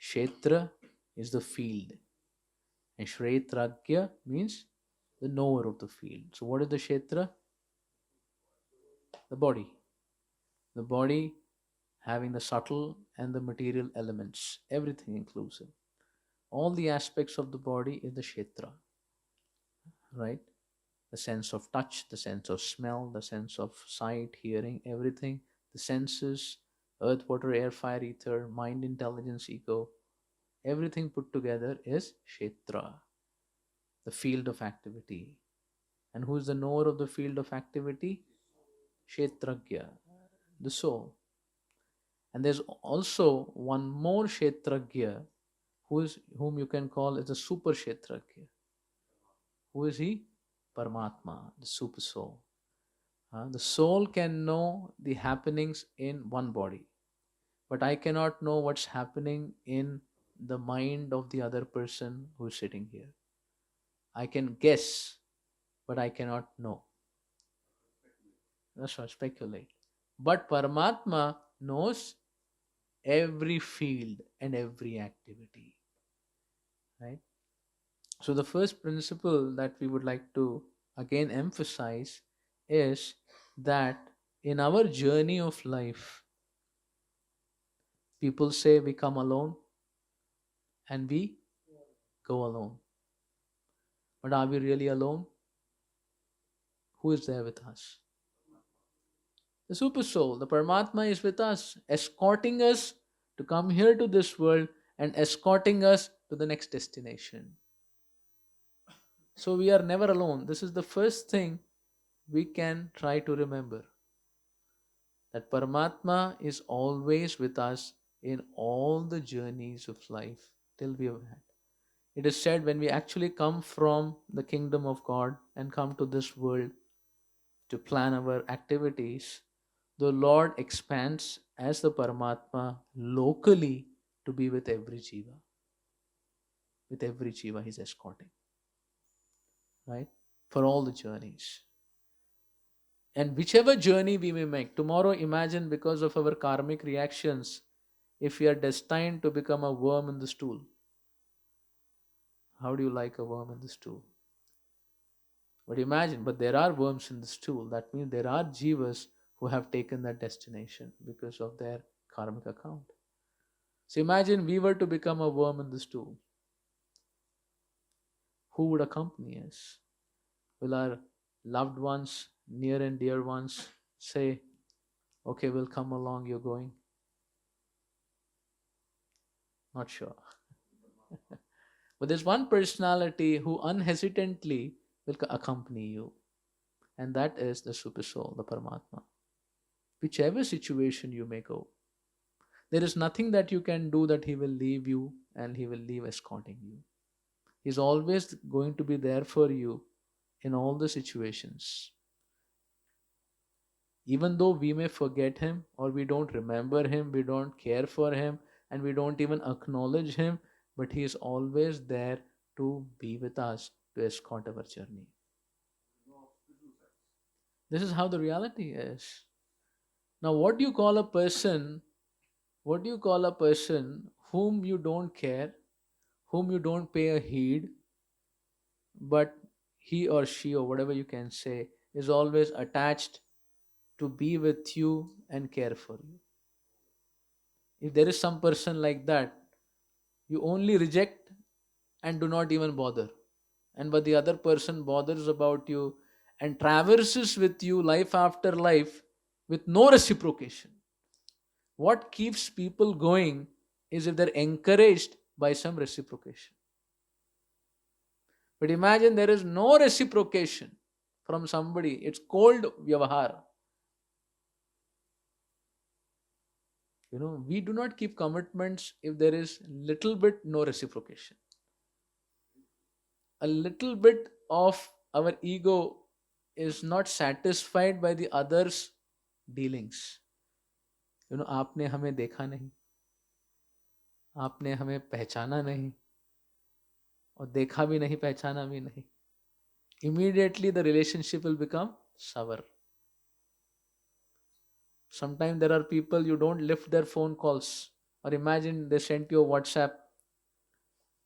Kshetra is the field, and Shretragya means the knower of the field. So, what is the Kshetra? The body. The body having the subtle and the material elements, everything inclusive. All the aspects of the body is the Kshetra, right? The sense of touch, the sense of smell, the sense of sight, hearing, everything, the senses, earth, water, air, fire, ether, mind, intelligence, ego, everything put together is Kshetra, the field of activity. And who is the knower of the field of activity? Kshetragya, the soul. And there's also one more Kshetragya whom you can call as a super Kshetragya. Who is he? Paramatma, the Supersoul. The soul can know the happenings in one body, but I cannot know what's happening in the mind of the other person who's sitting here. I can guess, but I cannot know. That's not speculate. But Paramatma knows every field and every activity. Right? So the first principle that we would like to again emphasize is that in our journey of life, people say we come alone and we go alone. But are we really alone? Who is there with us? The Super Soul, the Paramatma is with us, escorting us to come here to this world and escorting us to the next destination. So we are never alone. This is the first thing we can try to remember. That Paramatma is always with us in all the journeys of life till we have had. It is said when we actually come from the kingdom of God and come to this world to plan our activities, the Lord expands as the Paramatma locally to be with every jiva. With every jiva he's escorting. Right? For all the journeys. And whichever journey we may make, tomorrow imagine because of our karmic reactions, if we are destined to become a worm in the stool. How do you like a worm in the stool? But imagine, but there are worms in the stool. That means there are jivas who have taken that destination because of their karmic account. So imagine we were to become a worm in the stool. Who would accompany us? Will our loved ones, near and dear ones, say, okay, we'll come along, you're going? Not sure. But there's one personality who unhesitantly will accompany you, and that is the Super Soul, the Paramatma. Whichever situation you may go, there is nothing that you can do that he will leave you and he will leave escorting you. He's always going to be there for you in all the situations. Even though we may forget him or we don't remember him, we don't care for him, and we don't even acknowledge him, but he is always there to be with us, to escort our journey. This is how the reality is. Now, what do you call a person? What do you call a person whom you don't care, whom you don't pay a heed, but he or she or whatever you can say is always attached to be with you and care for you? If there is some person like that, you only reject and do not even bother. And but the other person bothers about you and traverses with you life after life with no reciprocation. What keeps people going is if they're encouraged by some reciprocation. But imagine there is no reciprocation from somebody. It's cold vyavahar. We do not keep commitments if there is little bit no reciprocation. A little bit of our ego is not satisfied by the others' dealings. आपने हमें देखा नहीं, आपने हमें पहचाना नहीं, और देखा भी नहीं, पहचाना भी नहीं. Immediately the relationship will become sour. Sometimes there are people you don't lift their phone calls Or imagine they sent you a WhatsApp,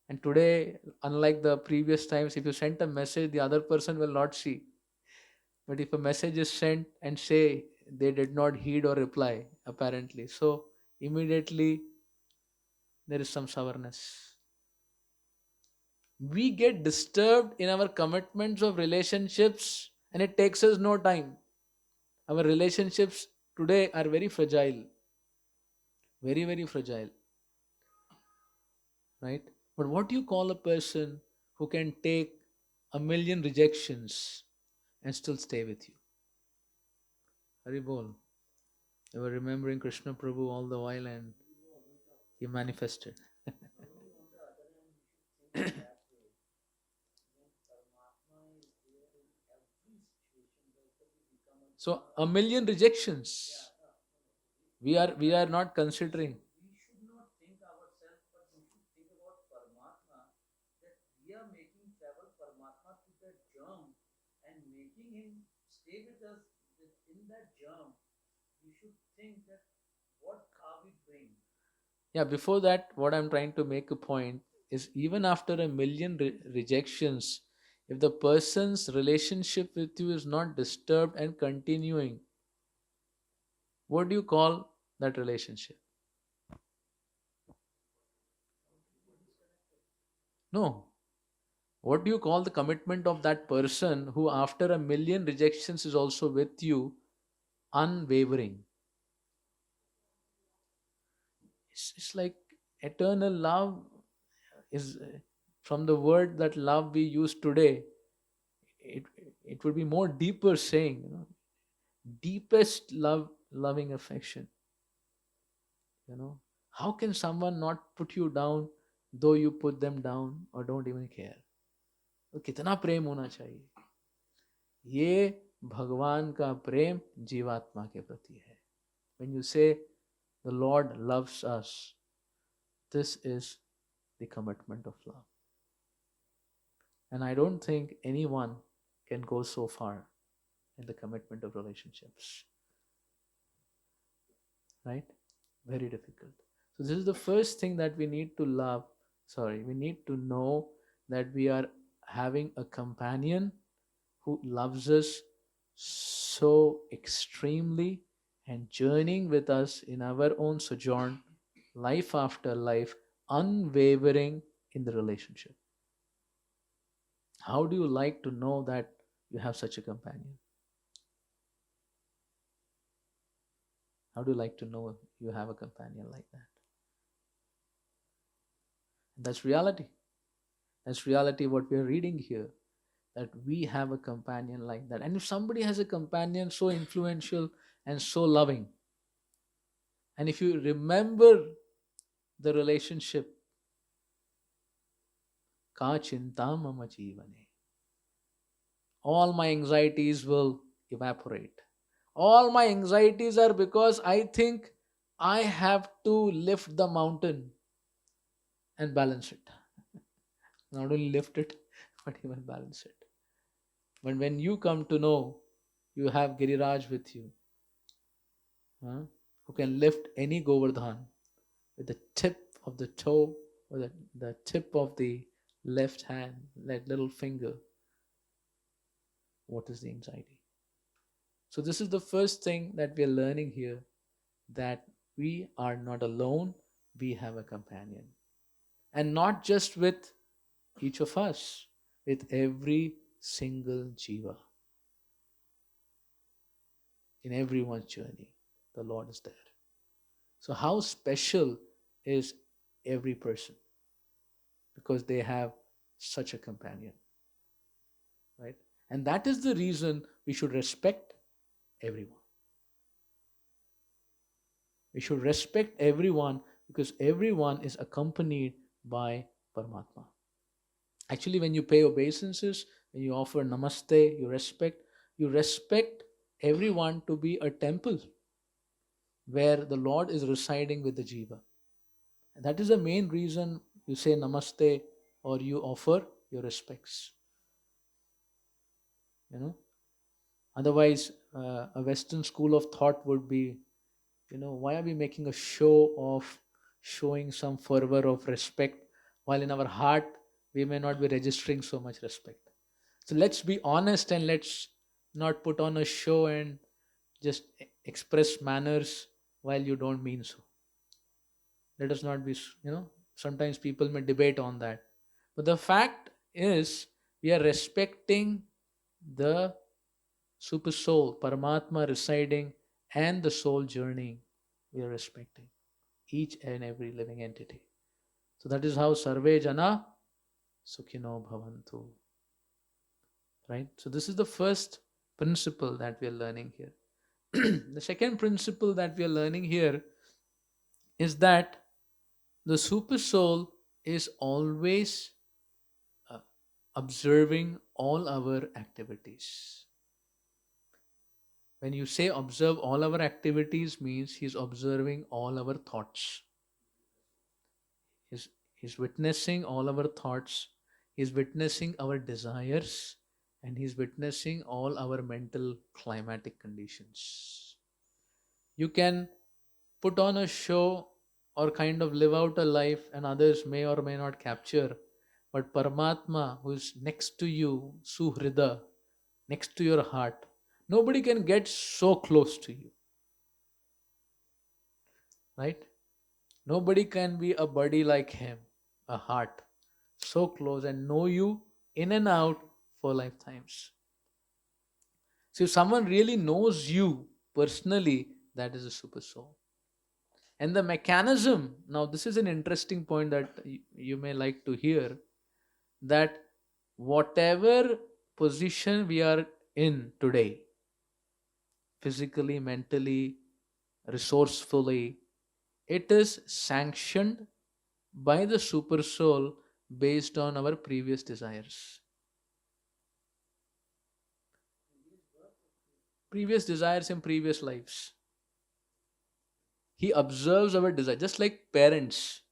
and today, unlike the previous times, if you sent a message, the other person will not see. But if a message is sent and say they did not heed or reply, apparently, so immediately there is some sourness. We get disturbed in our commitments of relationships, and it takes us no time. Our relationships today are very fragile, very, very fragile, right? But what do you call a person who can take a million rejections and still stay with you? Hari bol. They were remembering Krishna Prabhu all the while and he manifested. So a million rejections. We are not considering. We should not think ourselves, but we should think about Paramatma, that we are making travel Paramatma to that germ and making him stay with us in that germ. We should think that what are we bring. Yeah, before that, what I'm trying to make a point is even after a million rejections, if the person's relationship with you is not disturbed and continuing, what do you call that relationship? No. What do you call the commitment of that person who, after a million rejections, is also with you, unwavering? It's like eternal love is from the word that love we use today. It, it would be more deeper saying, deepest love, loving affection. You know, how can someone not put you down though you put them down or don't even care? तो कितना प्रेम होना चाहिए? ये भगवान का प्रेम जीवात्मा के प्रति है. When you say the Lord loves us, this is the commitment of love. And I don't think anyone can go so far in the commitment of relationships. Right? Very difficult. So this is the first thing that we need to love. Sorry, we need to know that we are having a companion who loves us so extremely and journeying with us in our own sojourn, life after life, unwavering in the relationship. How do you like to know that you have such a companion? How do you like to know you have a companion like that? That's reality. That's reality what we are reading here. That we have a companion like that. And if somebody has a companion so influential and so loving, and if you remember the relationship, ka chinta mama jivane, all my anxieties will evaporate. All my anxieties are because I think I have to lift the mountain and balance it. Not only lift it, but even balance it. But when you come to know you have Giriraj with you, huh, who can lift any Govardhan with the tip of the toe or the tip of the left hand, that little finger, what is the anxiety? So, this is the first thing that we are learning here, that we are not alone, we have a companion. And not just with each of us, with every single jiva. In everyone's journey, the Lord is there. So, how special is every person? Because they have such a companion, right? And that is the reason we should respect everyone. We should respect everyone because everyone is accompanied by Paramatma. Actually, when you pay obeisances, when you offer namaste, you respect everyone to be a temple where the Lord is residing with the jiva. And that is the main reason you say namaste or you offer your respects. You know, otherwise, a Western school of thought would be, why are we making a show of showing some fervor of respect, while in our heart we may not be registering so much respect. So let's be honest and let's not put on a show and just express manners while you don't mean so. Let us not be, sometimes people may debate on that. But the fact is, we are respecting the super soul, Paramatma residing, and the soul journey. We are respecting each and every living entity. So that is how Sarve Jana Sukhino Bhavantu. Right? So this is the first principle that we are learning here. The second principle that we are learning here is that the super soul is always uh, observing all our activities. When you say observe all our activities, means he's observing all our thoughts. He's witnessing all our thoughts. He's witnessing our desires, and he's witnessing all our mental climatic conditions. You can put on a show or kind of live out a life, and others may or may not capture. But Paramatma, who is next to you, Suhrida, next to your heart, nobody can get so close to you, right? Nobody can be a buddy like him, a heart so close and know you in and out for lifetimes. So if someone really knows you personally, that is a super soul. And the mechanism, now this is an interesting point that you may like to hear, that whatever position we are in today, physically, mentally, resourcefully, it is sanctioned by the super soul based on our previous desires. Previous desires in previous lives. He observes our desire, just like parents.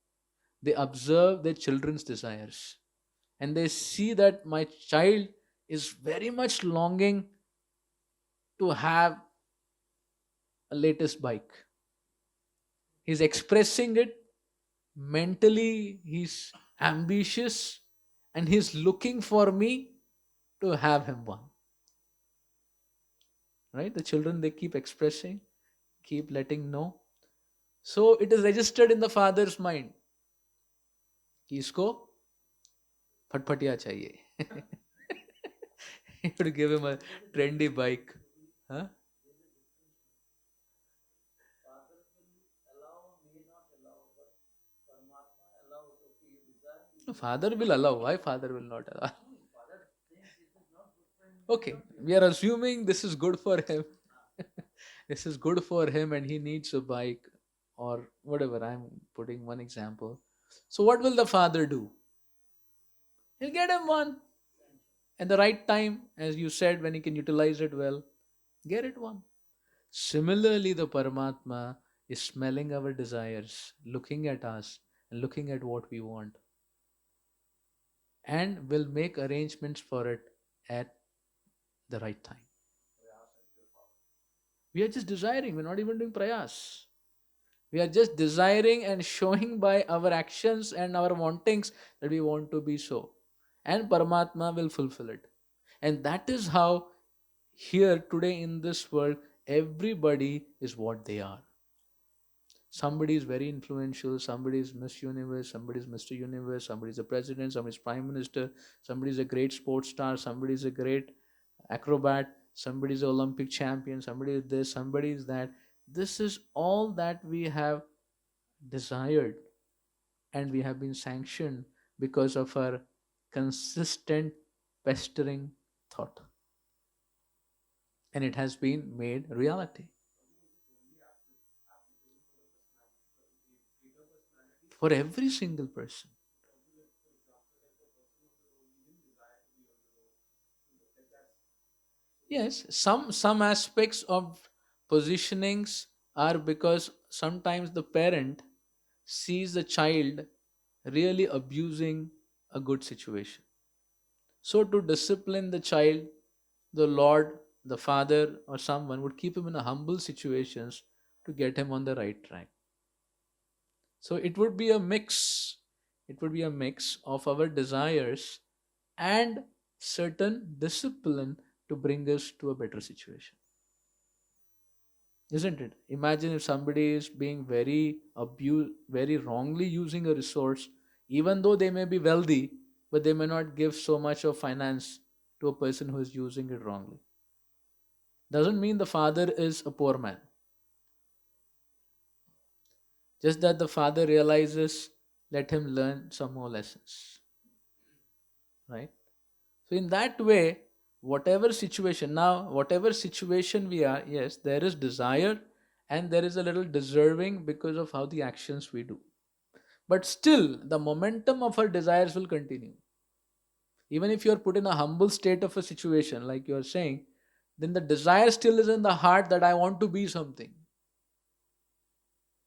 They observe their children's desires and they see that my child is very much longing to have a latest bike. He's expressing it mentally, he's ambitious and he's looking for me to have him one. Right? The children, they keep expressing, keep letting know. So it is registered in the father's mind कि इसको फटफटिया चाहिए. You would give him a trendy bike. Huh? No, father will allow. Why father will not allow? Okay, we are assuming this is good for him. This is good for him and he needs a bike or whatever. I'm putting one example. So, what will the father do? He'll get him one at the right time, as you said, when he can utilize it well. Get it one. Similarly, the Paramatma is smelling our desires, looking at us, and looking at what we want, and will make arrangements for it at the right time. We are just desiring, we're not even doing prayas. We are just desiring and showing by our actions and our wantings that we want to be so. And Paramatma will fulfill it. And that is how here today in this world, everybody is what they are. Somebody is very influential, somebody is Miss Universe, somebody is Mr. Universe, somebody is a president, somebody is prime minister, somebody is a great sports star, somebody is a great acrobat, somebody is an Olympic champion, somebody is this, somebody is that. This is all that we have desired and we have been sanctioned because of our consistent pestering thought. And it has been made reality for every single person. Yes, some aspects of positionings are because sometimes the parent sees the child really abusing a good situation. So to discipline the child, the Lord, the father, or someone would keep him in a humble situations to get him on the right track. So it would be a mix. It would be a mix of our desires and certain discipline to bring us to a better situation. Isn't it? Imagine if somebody is being very wrongly using a resource, even though they may be wealthy, but they may not give so much of finance to a person who is using it wrongly. Doesn't mean the father is a poor man. Just that the father realizes, let him learn some more lessons. Right? So in that way, whatever situation we are, yes, there is desire and there is a little deserving because of how the actions we do. But still, the momentum of our desires will continue. Even if you are put in a humble state of a situation, like you are saying, then the desire still is in the heart that I want to be something.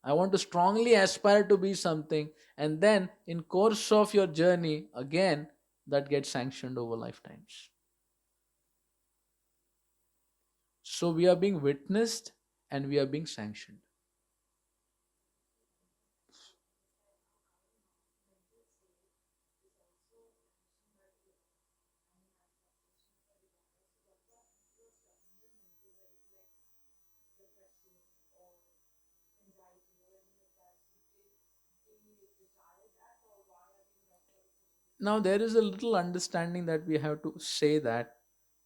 I want to strongly aspire to be something. And then in course of your journey, again, that gets sanctioned over lifetimes. So we are being witnessed and we are being sanctioned. Now, there is a little understanding that we have to say that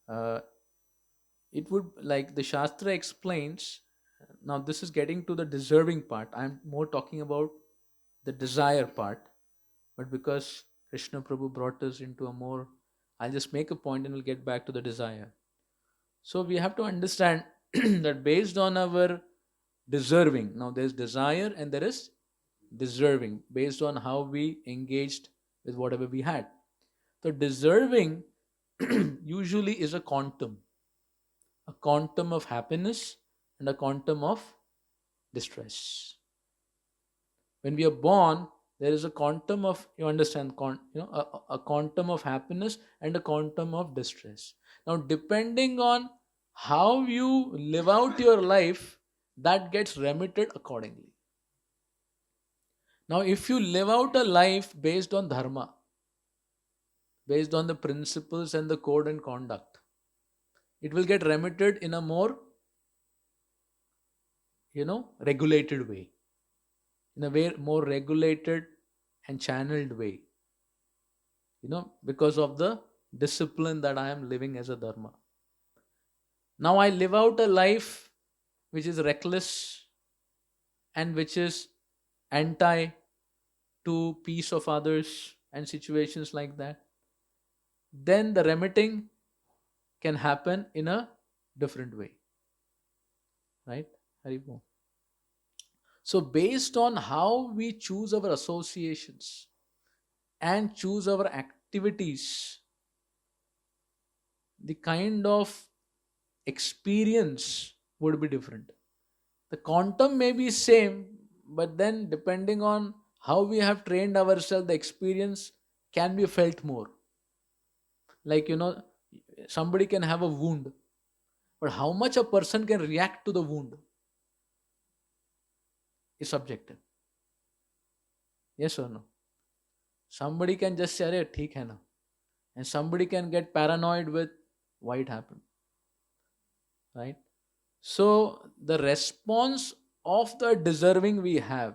uh, it would, like the Shastra explains. Now, this is getting to the deserving part. I'm more talking about the desire part, but because Krishna Prabhu brought us into a more, I'll just make a point and we'll get back to the desire. So, we have to understand that based on our deserving, now there's desire and there is deserving based on how we engaged with whatever we had. So deserving usually is a quantum of happiness and a quantum of distress. When we are born, there is a quantum of, you understand, a quantum of happiness and a quantum of distress. Now, depending on how you live out your life, that gets remitted accordingly. Now, if you live out a life based on dharma, based on the principles and the code and conduct, it will get remitted in a more, regulated way, in a way more regulated and channeled way, because of the discipline that I am living as a dharma. Now I live out a life which is reckless and which is anti to peace of others and situations like that, then the remitting can happen in a different way, right? Haribo. So based on how we choose our associations and choose our activities, the kind of experience would be different. The quantum may be same, but then depending on how we have trained ourselves, the experience can be felt more. Like, somebody can have a wound, but how much a person can react to the wound is subjective. Yes or no? Somebody can just say, "Arey, theek hai na," and somebody can get paranoid with why it happened, right? So the response of the deserving we have,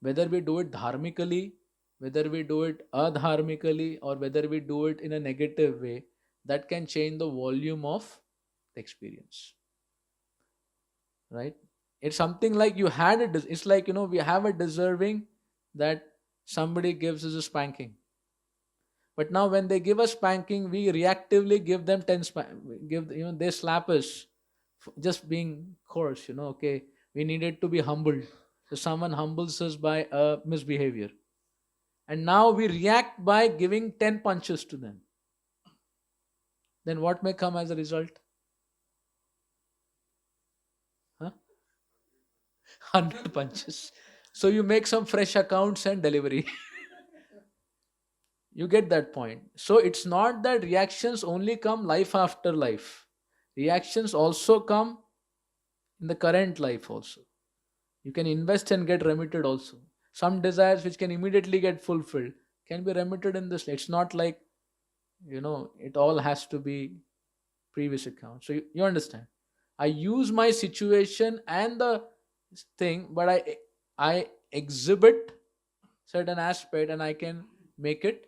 whether we do it dharmically, whether we do it adharmically, or whether we do it in a negative way, that can change the volume of the experience, right? It's something like you had it. It's like, we have a deserving that somebody gives us a spanking. But now when they give us spanking, we reactively give them 10 give, they slap us just being coarse, okay, we needed to be humbled. So someone humbles us by a misbehavior. And now we react by giving 10 punches to them. Then what may come as a result? Huh? 100 punches. So you make some fresh accounts and delivery. You get that point. So it's not that reactions only come life after life. Reactions also come in the current life also. You can invest and get remitted also. Some desires which can immediately get fulfilled can be remitted in this. It's not like, it all has to be previous account. So you understand. I use my situation and the thing, but I exhibit certain aspect and I can make it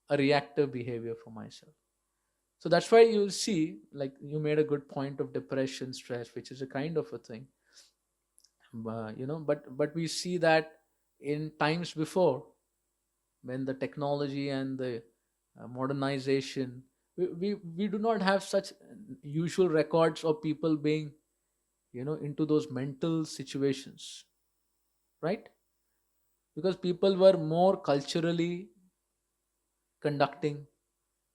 a reactive behavior for myself. So that's why you see, like you made a good point of depression, stress, which is a kind of a thing. But we see that in times before, when the technology and the modernization, we do not have such usual records of people being, into those mental situations, right? Because people were more culturally conducting,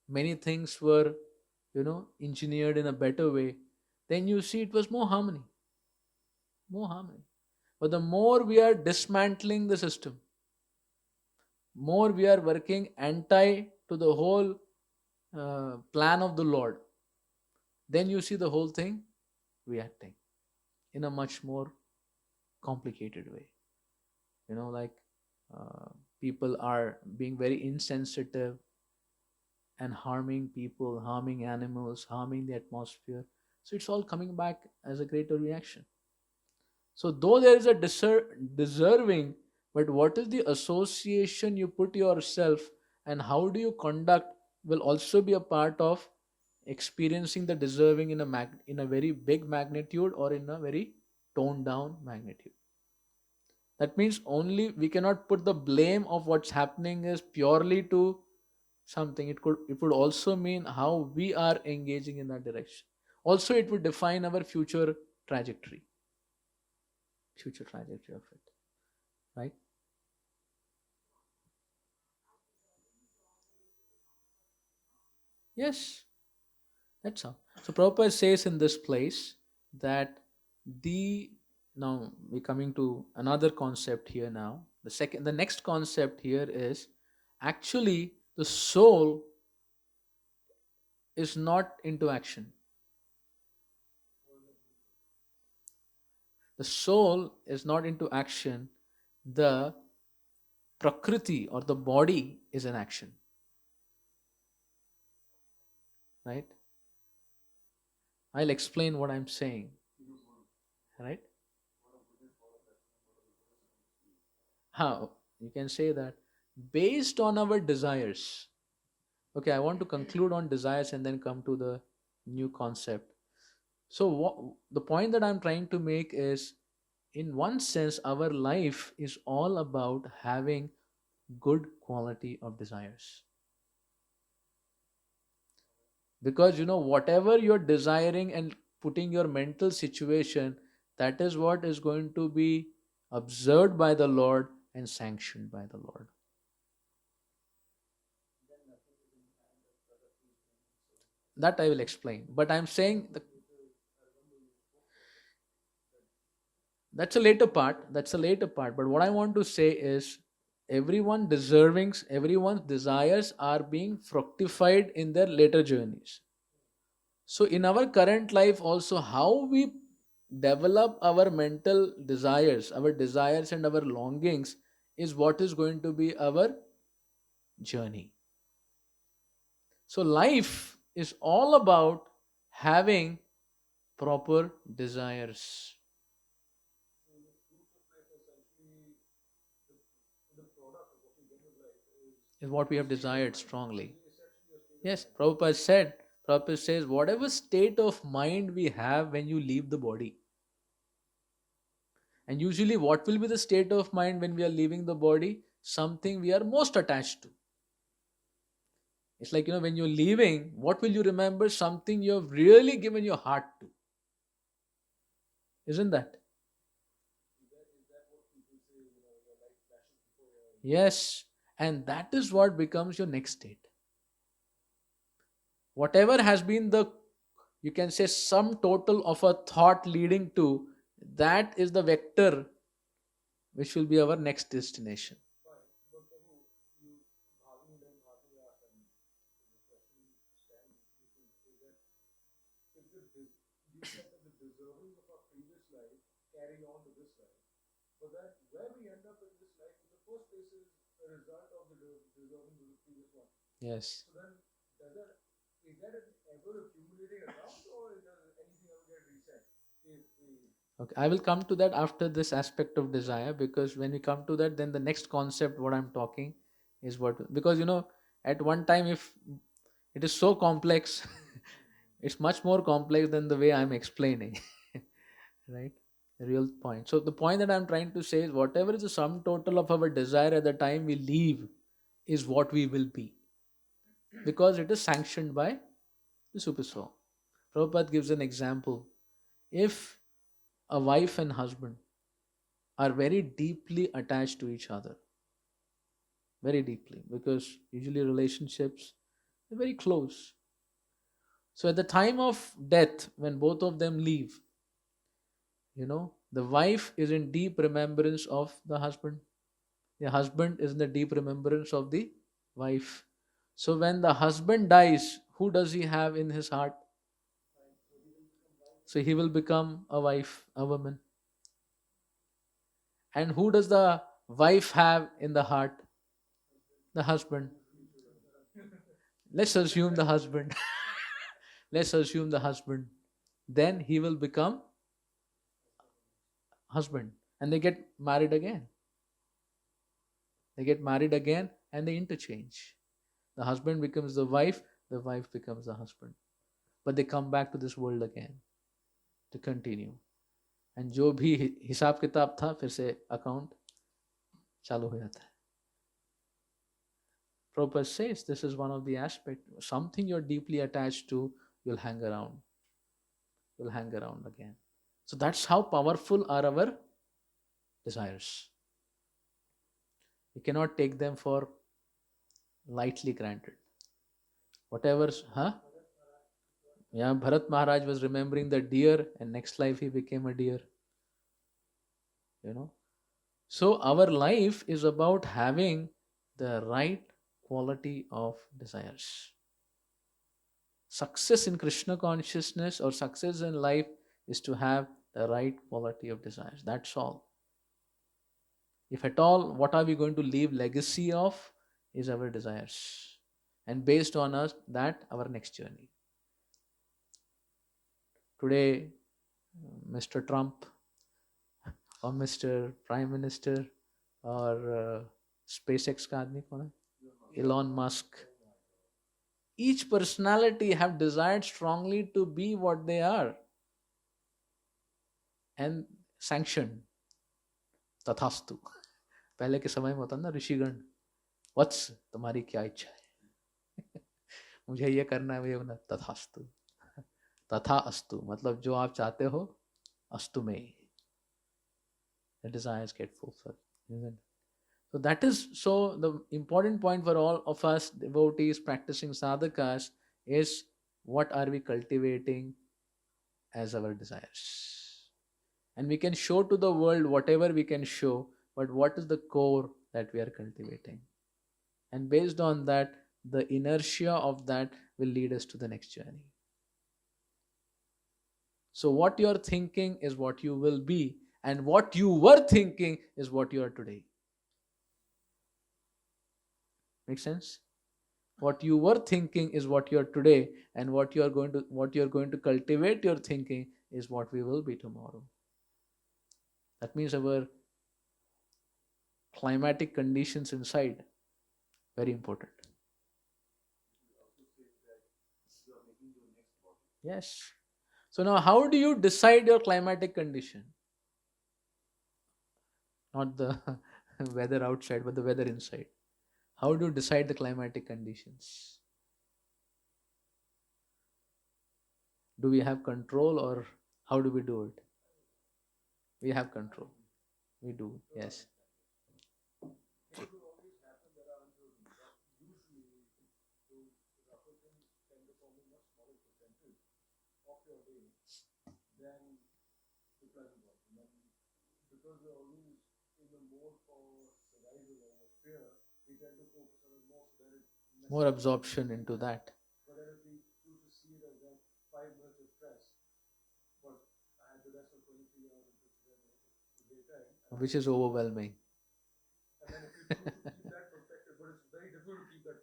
many things were, engineered in a better way. Then you see it was more harmony. But the more we are dismantling the system, more we are working anti to the whole plan of the Lord, then you see the whole thing reacting in a much more complicated way. Like uh, people are being very insensitive and harming people, harming animals, harming the atmosphere. So it's all coming back as a greater reaction. So though there is a deserving, but what is the association you put yourself and how do you conduct will also be a part of experiencing the deserving in a very big magnitude or in a very toned down magnitude. That means only we cannot put the blame of what's happening is purely to something. It would also mean how we are engaging in that direction. Also, it would define our trajectory, future trajectory of it, right? Yes, that's how. So Prabhupada says in this place that the now we're coming to another concept here now. The next concept here is actually the soul is not into action. The soul is not into action. The prakriti or the body is in action, right? I'll explain what I'm saying, right? How you can say that based on our desires. Okay, I want to conclude on desires and then come to the new concept. So, the point that I'm trying to make is, in one sense, our life is all about having good quality of desires. Because, whatever you're desiring and putting your mental situation, that is what is going to be observed by the Lord and sanctioned by the Lord. That I will explain. But I'm saying that's a later part. That's a later part. But what I want to say is everyone's desires are being fructified in their later journeys. So in our current life also, how we develop our mental desires, our desires and our longings is what is going to be our journey. So life is all about having proper desires, is what we have desired strongly. Yes, Prabhupada says, whatever state of mind we have when you leave the body. And usually, what will be the state of mind when we are leaving the body? Something we are most attached to. It's like, when you're leaving, what will you remember? Something you have really given your heart to. Isn't that? Yes. And that is what becomes your next state. Whatever has been the, you can say, sum total of a thought leading to, that is the vector which will be our next destination. Yes. Okay, I will come to that after this aspect of desire, because when we come to that, then the next concept, what I'm talking, is what, because at one time, if it is so complex, it's much more complex than the way I'm explaining, right? The real point. So, the point that I'm trying to say is whatever is the sum total of our desire at the time we leave is what we will be, because it is sanctioned by the Supersoul. Prabhupada gives an example. If a wife and husband are very deeply attached to each other, very deeply, because usually relationships are very close. So at the time of death, when both of them leave, the wife is in deep remembrance of the husband is in the deep remembrance of the wife. So when the husband dies, who does he have in his heart? So he will become a wife, a woman. And who does the wife have in the heart? The husband. Let's assume the husband. Let's assume the husband. Then he will become husband. And they get married again. They get married again and they interchange. The husband becomes the wife becomes the husband. But they come back to this world again to continue. And जो भी हिसाब किताब था फिर से account चालू हो जाता है. Prabhupada says this is one of the aspects. Something you're deeply attached to, you'll hang around. You'll hang around again. So that's how powerful are our desires. We cannot take them for lightly granted. Whatever, huh? Yeah, Bharat Maharaj was remembering the deer, and next life he became a deer. You know. So our life is about having the right quality of desires. Success in Krishna consciousness or success in life is to have the right quality of desires. That's all. If at all, what are we going to leave legacy of is our desires. And based on us, that our next journey. Today, Mr. Trump or Mr. Prime Minister or SpaceX का आदमी कौन है? Elon Musk. Each personality have desired strongly to be what they are and sanctioned. तथास्तु. पहले के समय में होता ना ऋषिगण, वत्स तुम्हारी क्या इच्छा है? मुझे ये करना है, ये होना, तथास्तु. तथा अस्तु मतलब जो आप चाहते हो अस्तु में. The desires get fulfilled. Isn't it? So that is so the important point for all of us devotees practicing sadhakas is what are we cultivating as our desires. And we can show to the world whatever we can show, but what is the core that we are cultivating? And based on that, the inertia of that will lead us to the next journey. So what you are thinking is what you will be, and what you were thinking is what you are today. Make sense? What you were thinking is what you are today, and what you are going to cultivate your thinking is what we will be tomorrow. That means our climatic conditions inside, very important. Yes. So now how do you decide your climatic condition? Not the weather outside, but the weather inside. How do you decide the climatic conditions? Do we have control, or how do we do it? We have control. We do, yes. More absorption into that. Which is overwhelming.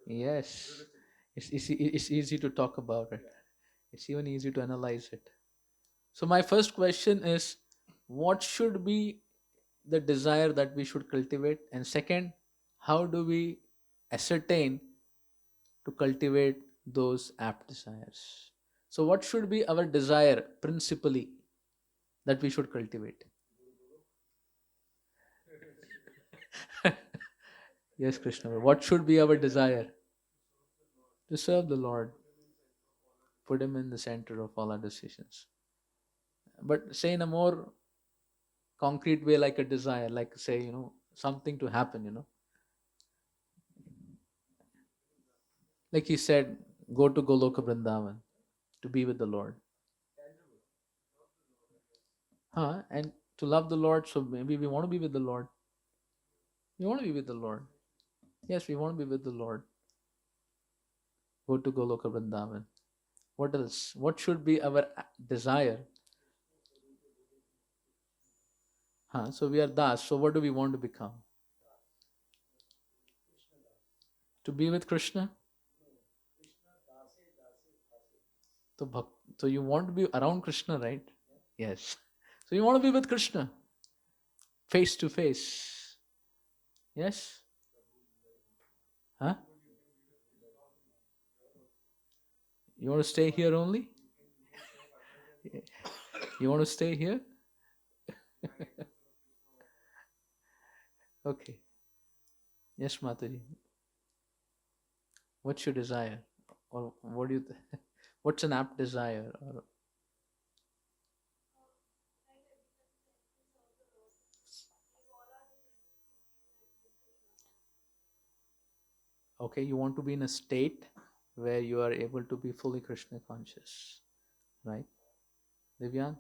Yes. It's easy to talk about it. It's even easy to analyze it. So my first question is, what should be the desire that we should cultivate? And second, how do we ascertain to cultivate those apt desires? So what should be our desire principally that we should cultivate? Yes, Krishna. What should be our desire? To serve the Lord, put Him in the center of all our decisions. But say in a more concrete way, like a desire, like say, something to happen, like he said, go to Goloka Vrindavan to be with the Lord. Huh? And to love the Lord, so maybe we want to be with the Lord. We want to be with the Lord. Yes, we want to be with the Lord. Go to Goloka Vrindavan. What else? What should be our desire? Huh? So we are Das. So what do we want to become? To be with Krishna? So, so you want to be around Krishna, right? Yes. So you want to be with Krishna face to face. Yes? Huh? You want to stay here only? You want to stay here? Okay. Yes, Mataji. What's your desire? Or what do you what's an apt desire? Or okay, you want to be in a state where you are able to be fully Krishna conscious, right? Divyan?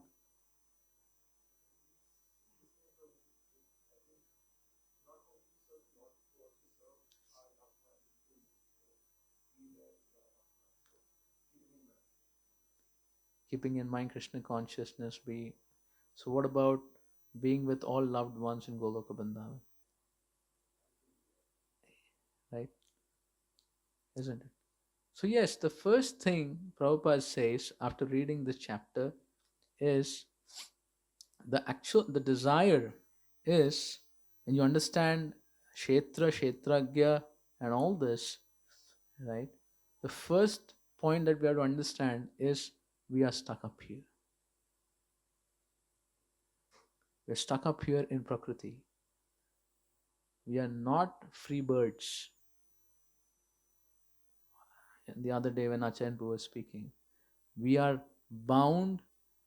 Keeping in mind Krishna consciousness be. So what about being with all loved ones in Goloka Vrindavan? Right? Isn't it? So yes, the first thing Prabhupada says after reading this chapter is the desire is when you understand Kshetra, Kshetragya and all this, right? The first point that we have to understand is we are stuck up here. We are stuck up here in Prakriti. We are not free birds. And the other day when Acharya Prabhu was speaking, we are bound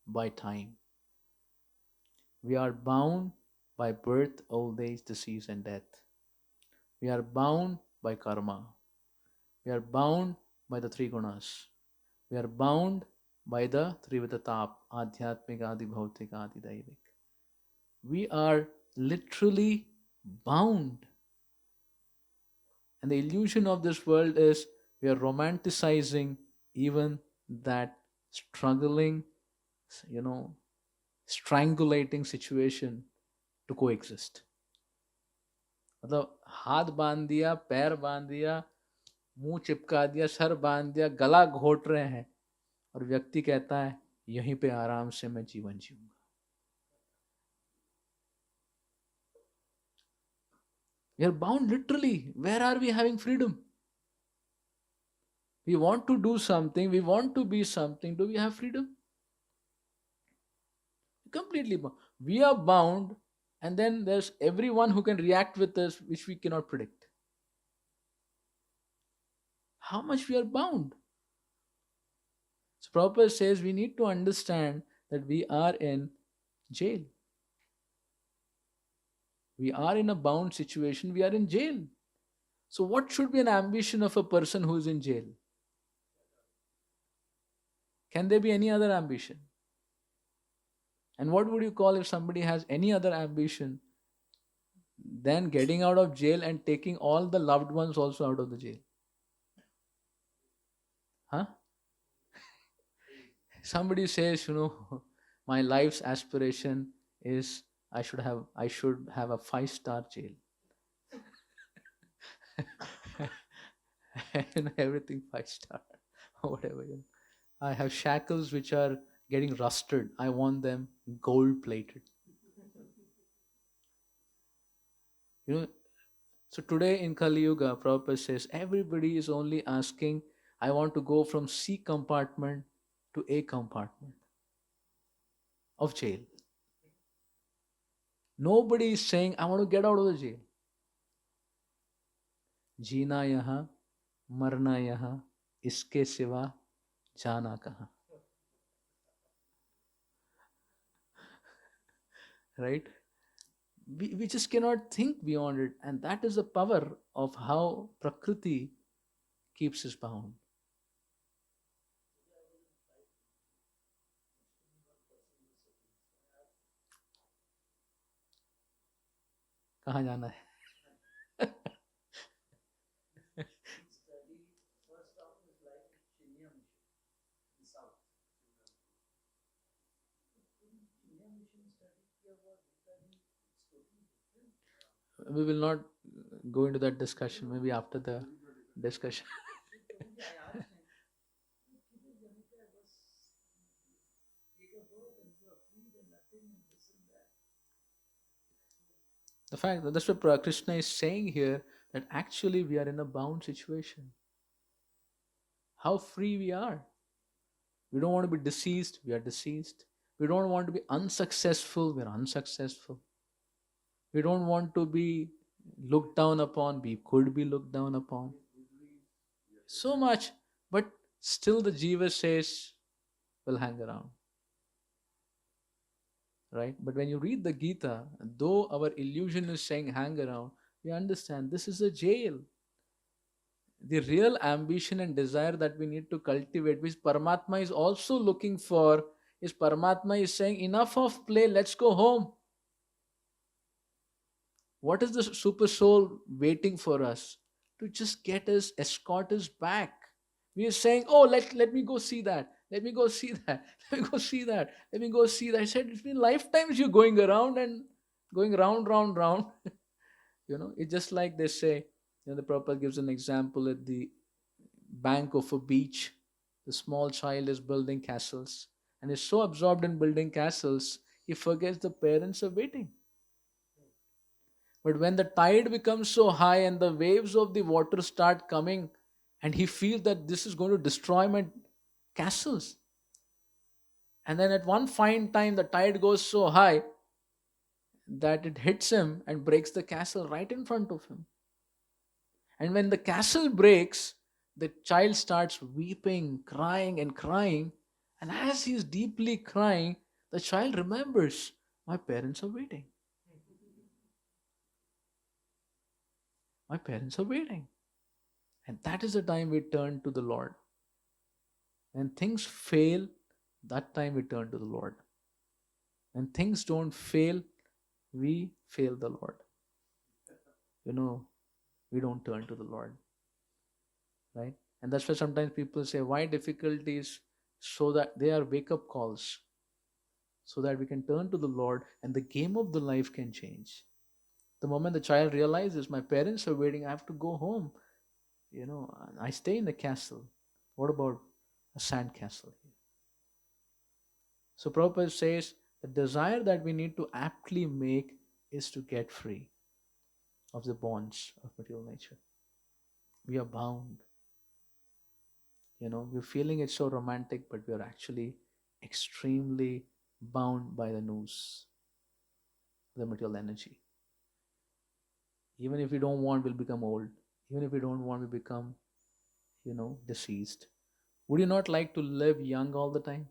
by time. We are bound by birth, old age, disease, and death. We are bound by karma. We are bound by the three gunas. We are bound by the Trivitatap, Adhyatmik, Adi Bhautik, Adi Daivik. We are literally bound. And the illusion of this world is we are romanticizing even that struggling, you know, strangulating situation to coexist. मतलब हाथ बांध दिया, पैर बांध दिया, मुंह चिपका दिया, सर बांध दिया, गला घोट रहे हैं और व्यक्ति कहता है यहीं पे आराम से मैं जीवन जीऊंगा. We are bound literally. Where are we having freedom? We want to do something, we want to be something. Do we have freedom? Completely bound. We are bound, and then there's everyone who can react with us, which we cannot predict. How much we are bound? So Prabhupada says we need to understand that we are in jail. We are in a bound situation, we are in jail. So, what should be an ambition of a person who is in jail? Can there be any other ambition? And what would you call if somebody has any other ambition than getting out of jail and taking all the loved ones also out of the jail? Huh? Somebody says, my life's aspiration is I should have a 5-star jail. and everything 5 star, or whatever. I have shackles which are getting rusted. I want them gold plated. You know, so today in Kali Yuga, Prabhupada says everybody is only asking, I want to go from C compartment to A compartment of jail. Nobody is saying, I want to get out of the jail. जीना यहाँ मरना यहाँ इसके सिवा जाना कहाँ. Right? We just cannot think beyond it, and that is the power of how Prakriti keeps us bound. कहाँ जाना है? We will not go into that discussion, maybe after the discussion. The fact that that's what Krishna is saying here, that actually we are in a bound situation. How free we are. We don't want to be deceased, we are deceased. We don't want to be unsuccessful, we are unsuccessful. We don't want to be looked down upon, we could be looked down upon. So much, but still the Jiva says, we'll hang around. Right? But when you read the Gita, though our illusion is saying hang around, we understand this is a jail. The real ambition and desire that we need to cultivate, which Paramatma is also looking for, is Paramatma is saying, enough of play, let's go home. What is the super soul waiting for us? To just get us, escort us back. We are saying, oh, let me go see that. Let me go see that. Let me go see that. Let me go see that. I said, it's been lifetimes you're going around and going round, round, round. It's just like they say, the Prabhupada gives an example at the bank of a beach. The small child is building castles and is so absorbed in building castles, he forgets the parents are waiting. But when the tide becomes so high and the waves of the water start coming, and he feels that this is going to destroy my castles. And then at one fine time, the tide goes so high that it hits him and breaks the castle right in front of him. And when the castle breaks, the child starts weeping, crying, and crying. And as he is deeply crying, the child remembers, my parents are waiting. My parents are waiting. And that is the time we turn to the Lord. When things fail, that time we turn to the Lord. When things don't fail, we fail the Lord. We don't turn to the Lord. Right? And that's why sometimes people say, why difficulties? So that they are wake-up calls. So that we can turn to the Lord and the game of the life can change. The moment the child realizes, my parents are waiting, I have to go home. I stay in the castle. What about a sand castle here? So Prabhupada says the desire that we need to aptly make is to get free of the bonds of material nature. We are bound. We're feeling it so romantic, but we are actually extremely bound by the noose, the material energy. Even if we don't want, we'll become old. Even if we don't want, we become, deceased. Would you not like to live young all the time?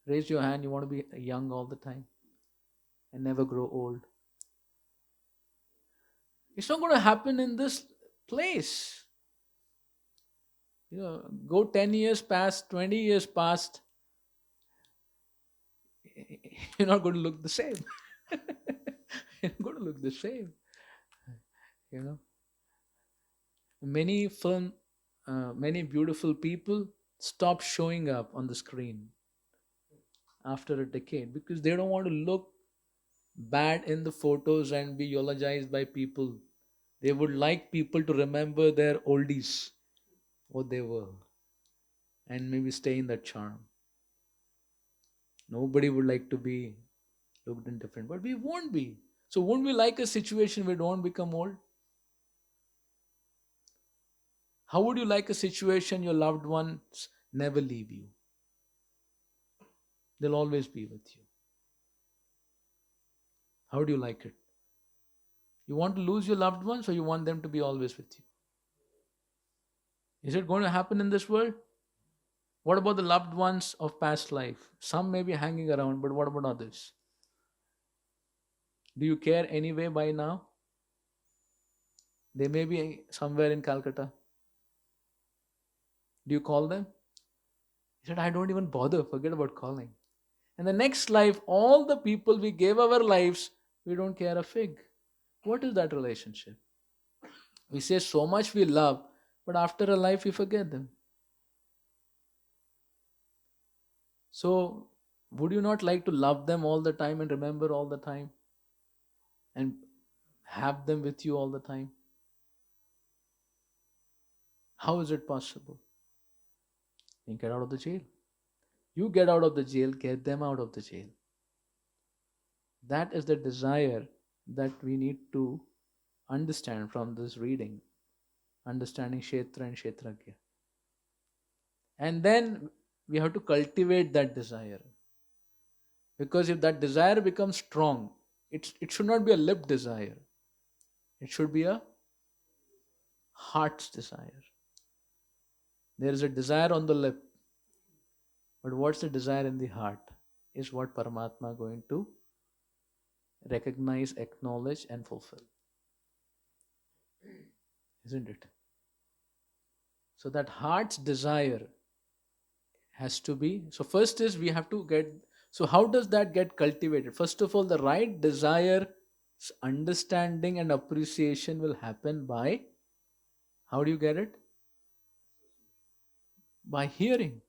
Raise your hand, you want to be young all the time and never grow old. It's not going to happen in this place. Go 10 years past, 20 years past, you're not going to look the same. You're not going to look the same. You know, many beautiful people stop showing up on the screen after a decade because they don't want to look bad in the photos and be eulogized by people. They would like people to remember their oldies. what they were, and maybe stay in that charm. Nobody would like to be looked indifferent, but we won't be. So, won't we like a situation where we don't become old? How would you like a situation your loved ones never leave you? They'll always be with you. How do you like it? You want to lose your loved ones or you want them to be always with you? Is it going to happen in this world? What about the loved ones of past life? Some may be hanging around, but what about others? Do you care anyway by now? They may be somewhere in Calcutta. Do you call them? He said, I don't even bother. Forget about calling. In the next life, all the people we gave our lives, we don't care a fig. What is that relationship? We say so much we love, but after a life we forget them. So, would you not like to love them all the time and remember all the time and have them with you all the time? How is it possible? You get out of the jail. You get out of the jail, get them out of the jail. That is the desire that we need to understand from this reading, understanding Kshetra and Kshetragya. And then we have to cultivate that desire. Because if that desire becomes strong, it should not be a lip desire. It should be a heart's desire. There is a desire on the lip, but what's the desire in the heart is what Paramatma going to recognize, acknowledge, and fulfill. Isn't it? So that heart's desire has to be. So first is we have to get. So how does that get cultivated? First of all, the right desire, understanding, and appreciation will happen by. How do you get it? By hearing.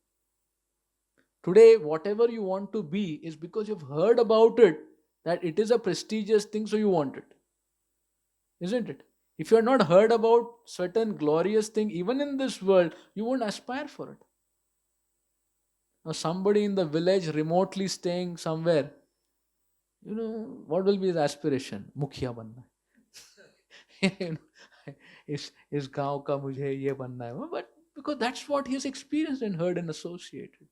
Today, whatever you want to be is because you've heard about it, that it is a prestigious thing, so you want it. Isn't it? If you have not heard about certain glorious thing, even in this world, you won't aspire for it. Now, somebody in the village remotely staying somewhere, what will be his aspiration? Mukhya banna hai. इस गांव का मुझे ये बनना है, but because that's what he has experienced and heard and associated.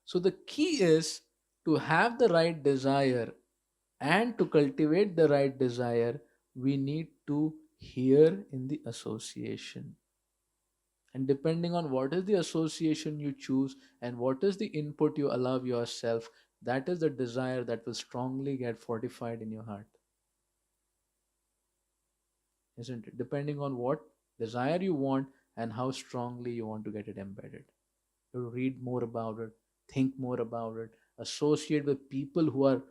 So the key is to have the right desire, and to cultivate the right desire, we need to hear in the association. And depending on what is the association you choose and what is the input you allow yourself, that is the desire that will strongly get fortified in your heart. Isn't it? Depending on what desire you want and how strongly you want to get it embedded. You read more about it, think more about it, associate with people who are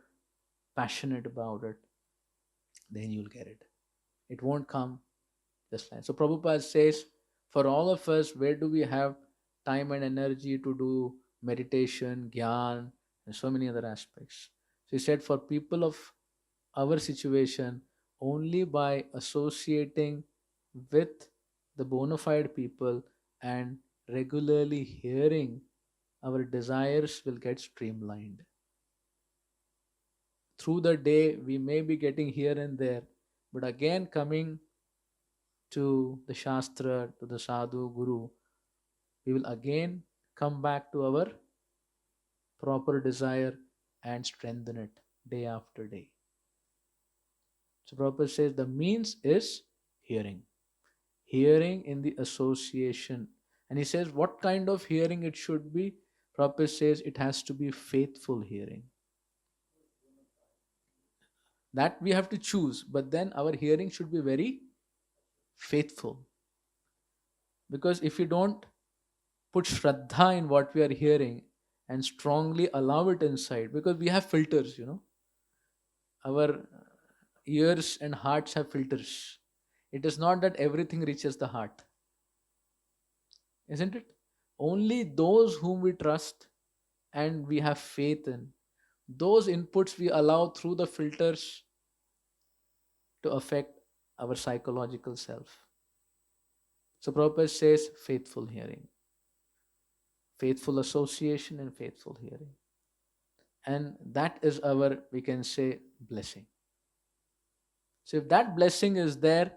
passionate about it, then you'll get it. It won't come just like. So Prabhupada says, for all of us, where do we have time and energy to do meditation, gyan, and so many other aspects? So he said, for people of our situation, only by associating with the bona fide people and regularly hearing, our desires will get streamlined. Through the day, we may be getting here and there, but again coming to the Shastra, to the Sadhu, Guru, we will again come back to our proper desire and strengthen it day after day. So Prabhupada says the means is hearing. Hearing in the association. And he says what kind of hearing it should be? Prabhupada says it has to be faithful hearing. That we have to choose, but then our hearing should be very faithful. Because if we don't put shraddha in what we are hearing and strongly allow it inside, because we have filters, our ears and hearts have filters. It is not that everything reaches the heart, isn't it? Only those whom we trust and we have faith in, those inputs we allow through the filters to affect our psychological self. So Prabhupada says faithful hearing, faithful association, and faithful hearing. And that is our, we can say, blessing. So if that blessing is there,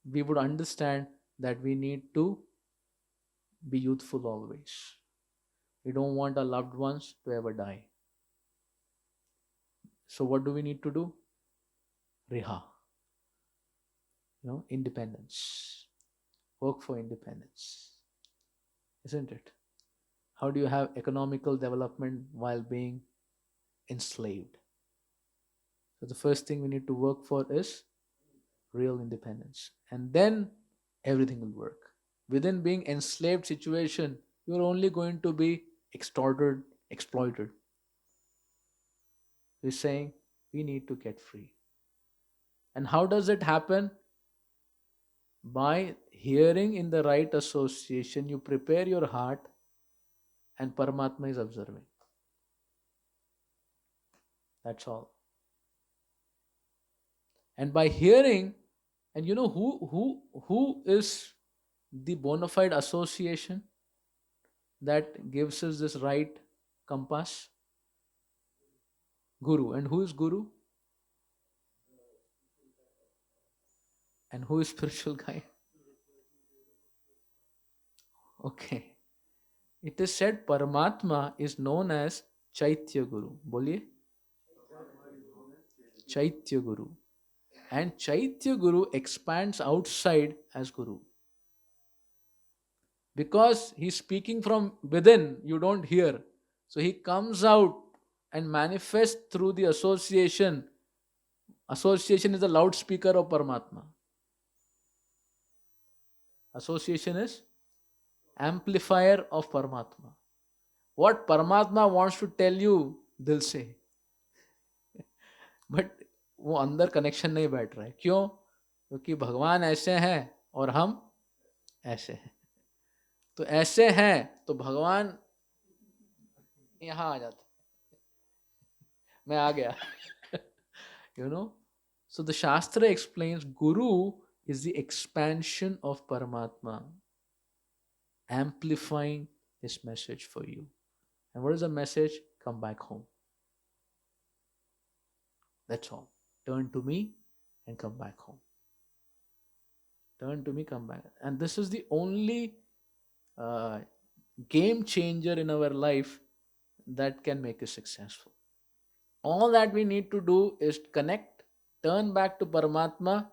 we would understand that we need to be youthful always. We don't want our loved ones to ever die. So what do we need to do? Riha, independence. Work for independence, isn't it? How do you have economical development while being enslaved? So the first thing we need to work for is real independence. And then everything will work. Within being enslaved situation, you're only going to be extorted, exploited. He's saying we need to get free. And how does it happen? By hearing in the right association, you prepare your heart and Paramatma is observing. That's all. And by hearing, and you know who is the bona fide association that gives us this right compass? Guru. And who is Guru? And who is spiritual guide? Okay. It is said Paramatma is known as Chaitya Guru. Boliye? Chaitya Guru. And Chaitya Guru expands outside as Guru. Because he's speaking from within, you don't hear. So he comes out and manifests through the association. Association is the loudspeaker of Paramatma. Association is amplifier of Paramatma. What Paramatma wants to tell you, दिल से. But वो अंदर connection नहीं बैठ रहा है. क्यों? क्योंकि भगवान ऐसे हैं और हम ऐसे हैं. तो ऐसे हैं तो भगवान यहाँ आ जाते. मैं आ गया. So the Shastra explains Guru is the expansion of Paramatma, amplifying his message for you. And what is the message? Come back home. That's all. Turn to me and come back home. Turn to me, come back. And this is the only game changer in our life that can make us successful. All that we need to do is connect, turn back to Paramatma,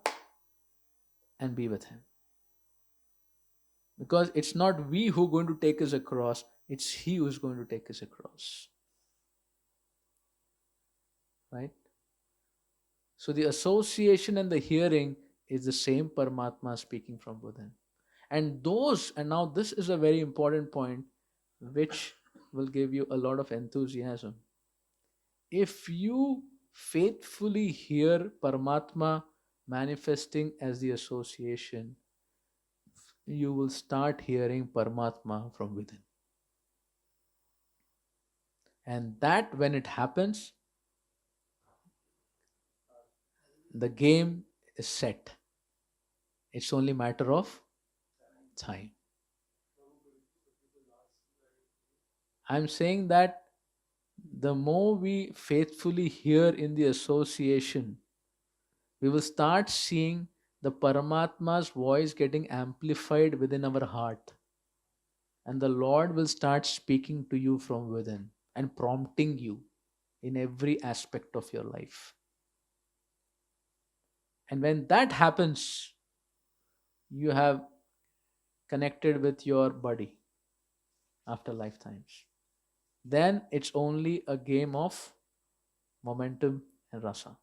and be with him. Because it's not we who are going to take us across, it's he who is going to take us across. Right? So the association and the hearing is the same Paramatma speaking from within. And now this is a very important point which will give you a lot of enthusiasm. If you faithfully hear Paramatma manifesting as the association, you will start hearing Paramatma from within. And that when it happens, the game is set. It's only a matter of time. I'm saying that the more we faithfully hear in the association, we will start seeing the Paramatma's voice getting amplified within our heart. And the Lord will start speaking to you from within and prompting you in every aspect of your life. And when that happens, you have connected with your body after lifetimes. Then it's only a game of momentum and rasa.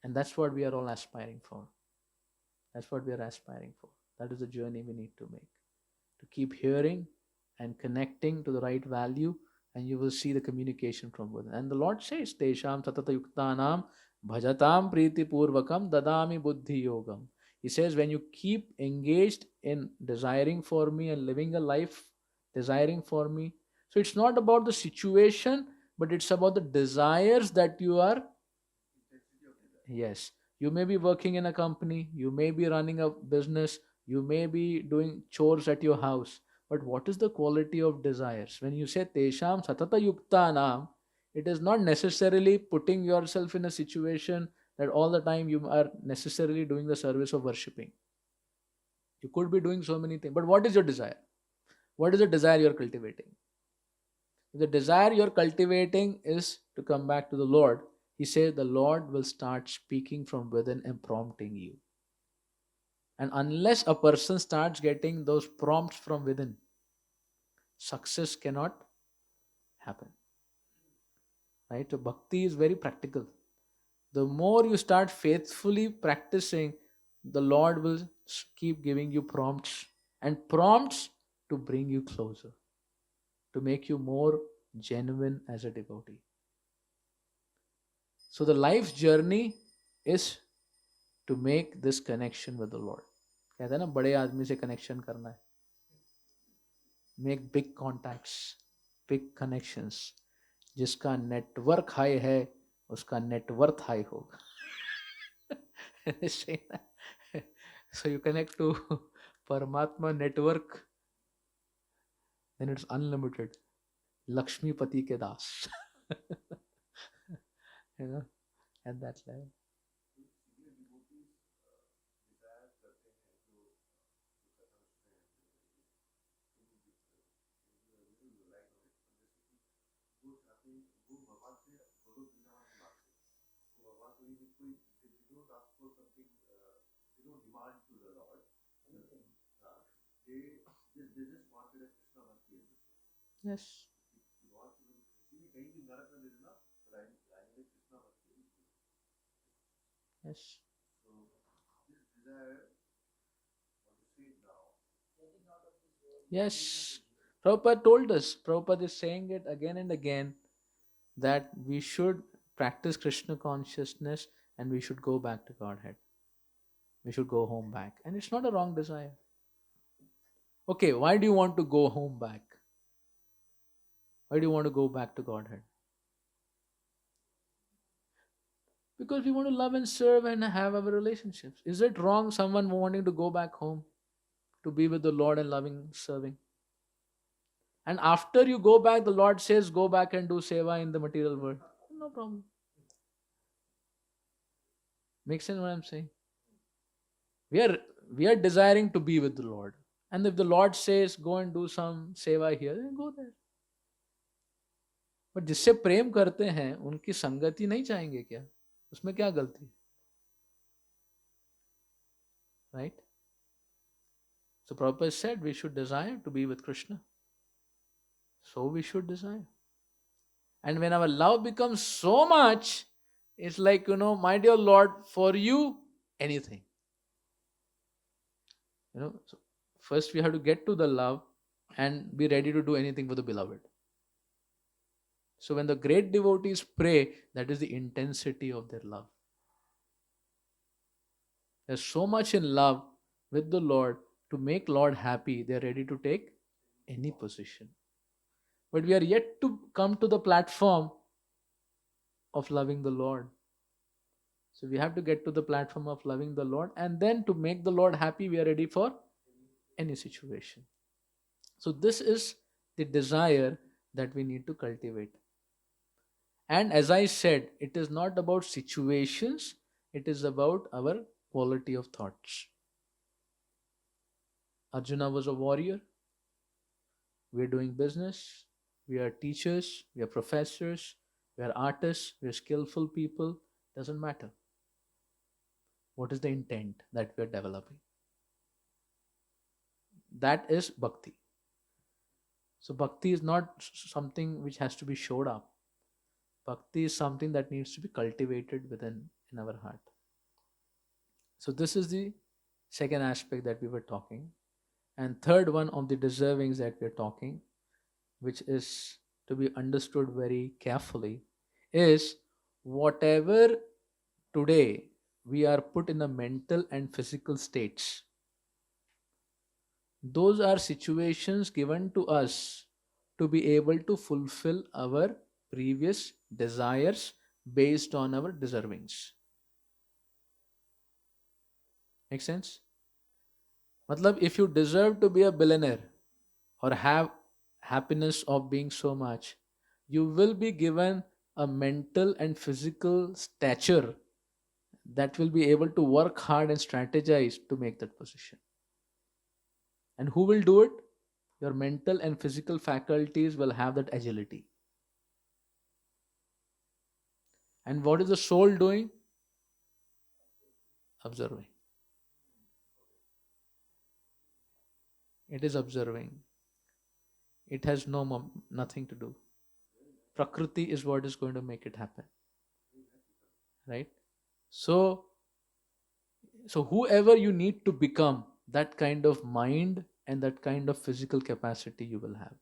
And that's what we are all aspiring for. That's what we are aspiring for. That is the journey we need to make. To keep hearing and connecting to the right value, and you will see the communication from within. And the Lord says, Tesham satata yuktanam bhajatam priti purvakam dadami buddhi yogam. He says, when you keep engaged in desiring for me and living a life desiring for me, so it's not about the situation, but it's about the desires that you are. Yes. You may be working in a company, you may be running a business, You may be doing chores at your house, but what is the quality of desires? When you say Tesham Satata Yuktanam, it is not necessarily putting yourself in a situation that all the time you are necessarily doing the service of worshipping. You could be doing so many things, but what is your desire? What is the desire you are cultivating? If the desire you are cultivating is to come back to the Lord, he says the Lord will start speaking from within and prompting you. And unless a person starts getting those prompts from within, success cannot happen. Right? So bhakti is very practical. The more you start faithfully practicing, the Lord will keep giving you prompts and prompts to bring you closer, to make you more genuine as a devotee. So the life's journey is to make this connection with the Lord. कहते हैं ना बड़े आदमी से connection करना है. Make big contacts, big connections. जिसका network high है उसका net worth high होगा. So you connect to Paramatma network, then it's unlimited. Lakshmi Pati ke das. You know, at that level. Yes. Yes. Yes. Prabhupada told us, Prabhupada is saying it again and again, that we should practice Krishna consciousness and we should go back to Godhead. We should go home back. And it's not a wrong desire. Okay, why do you want to go home back? Why do you want to go back to Godhead? Because we want to love and serve and have our relationships. Is it wrong someone wanting to go back home to be with the Lord and loving, serving? And after you go back, the Lord says, go back and do seva in the material world. No problem. Makes sense what I'm saying? We are desiring to be with the Lord. And if the Lord says, go and do some seva here, then go there. But जिससे प्रेम करते हैं उनकी संगति नहीं चाहेंगे क्या? उसमें क्या गलती? Right? So Prabhupada said we should desire to be with Krishna. So we should desire. And when our love becomes so much, it's like, my dear Lord, for you, anything. So first we have to get to the love and be ready to do anything for the beloved. So when the great devotees pray, that is the intensity of their love. They're so much in love with the Lord to make Lord happy, they're ready to take any position. But we are yet to come to the platform of loving the Lord. So we have to get to the platform of loving the Lord, and then to make the Lord happy, we are ready for any situation. So this is the desire that we need to cultivate. And as I said, it is not about situations, it is about our quality of thoughts. Arjuna was a warrior. We are doing business. We are teachers. We are professors. We are artists. We are skillful people. Doesn't matter. What is the intent that we are developing? That is bhakti. So bhakti is not something which has to be showed up. Bhakti is something that needs to be cultivated within in our heart. So this is the second aspect that we were talking. And third one of the deservings that we're talking, which is to be understood very carefully, is whatever today we are put in the mental and physical states, those are situations given to us to be able to fulfill our previous desires based on our deservings. Make sense? Matlab, if you deserve to be a billionaire or have happiness of being so much, you will be given a mental and physical stature that will be able to work hard and strategize to make that position. And who will do it? Your mental and physical faculties will have that agility. And what is the soul doing? Observing. It is observing. It has nothing to do. Prakriti is what is going to make it happen. Right? So, so whoever you need to become, that kind of mind and that kind of physical capacity you will have.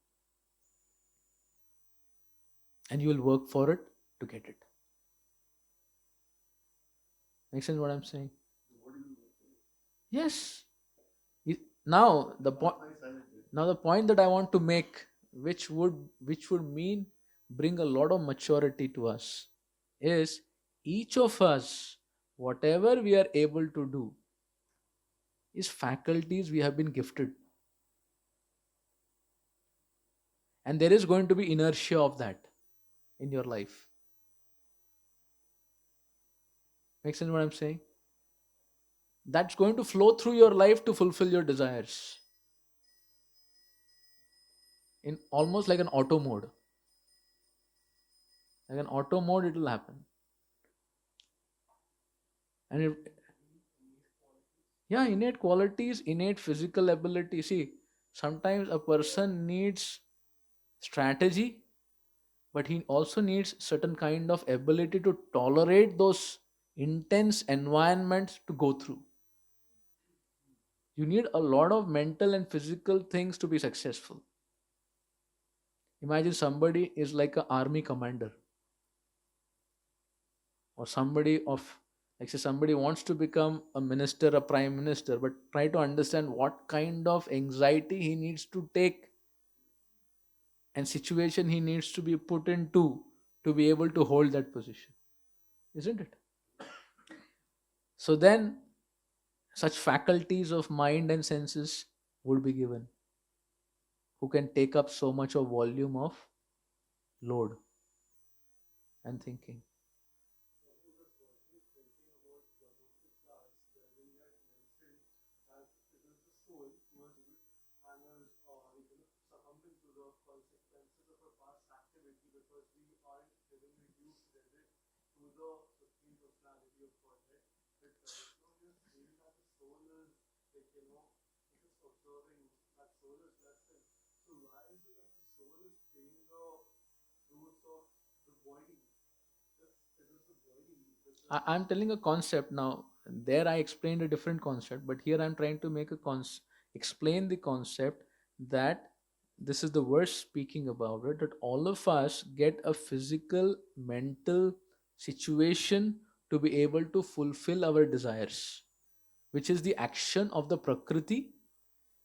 And you will work for it to get it. Makes sense what I'm saying? Yes. Now the point. Now the point that I want to make, which would mean bring a lot of maturity to us, is each of us, whatever we are able to do, is faculties we have been gifted, and there is going to be inertia of that in your life. Makes sense what I'm saying? That's going to flow through your life to fulfill your desires in almost like an auto mode. Like an auto mode, it will happen. And yeah, innate qualities, innate physical ability. See, sometimes a person needs strategy, but he also needs certain kind of ability to tolerate those intense environments to go through. You need a lot of mental and physical things to be successful. Imagine somebody is like an army commander, or somebody of, like say somebody wants to become a minister, a prime minister, but try to understand what kind of anxiety he needs to take and situation he needs to be put into to be able to hold that position, isn't it? So then such faculties of mind and senses would be given, who can take up so much of volume of load and thinking. I'm telling a concept now. There I explained a different concept, but here I'm trying to make a explain the concept that this is the verse speaking about it, that all of us get a physical, mental situation to be able to fulfill our desires, which is the action of the Prakriti,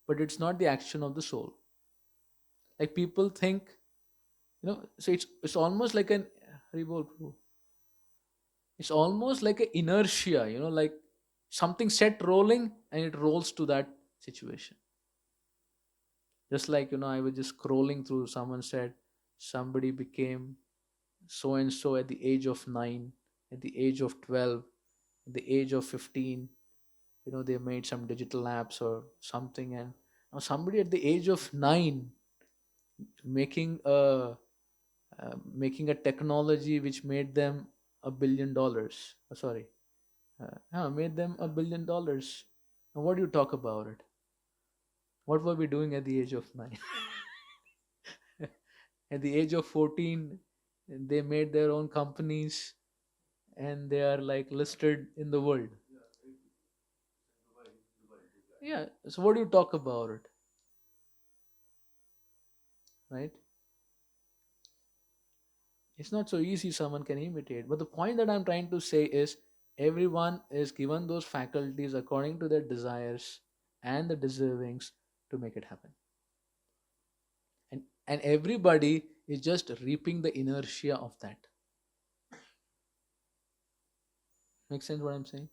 but it's not the action of the soul. Like people think, so it's almost like an Haribol Prabhu. It's almost like an inertia, like something set rolling and it rolls to that situation. Just like, I was just scrolling through, someone said somebody became so and so at the age of 9, at the age of 12, at the age of 15, they made some digital apps or something. And now somebody at the age of 9 making a technology which made them $1 billion. Sorry, made them $1 billion. And what do you talk about it? What were we doing at the age of 9? At the age of 14, they made their own companies and they are like listed in the world. Yeah. So what do you talk about it? Right? It's not so easy someone can imitate. But the point that I'm trying to say is everyone is given those faculties according to their desires and the deservings to make it happen. And everybody is just reaping the inertia of that. Make sense what I'm saying?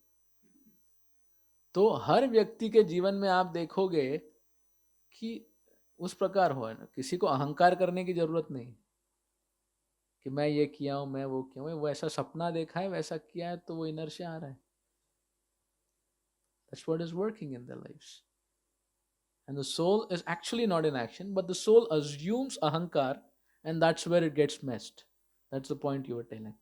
तो हर व्यक्ति के जीवन में आप देखोगे कि उस प्रकार हो, है ना, किसी को अहंकार करने की जरूरत नहीं कि मैं ये किया हूं, मैं वो किया हूं, वो ऐसा सपना देखा है, वैसा किया है, तो वो इनर्शिया आ रहा है. That's what is working in their lives. And the soul is actually not in action, but the soul assumes ahankar, and that's where it gets messed. That's the point you were telling.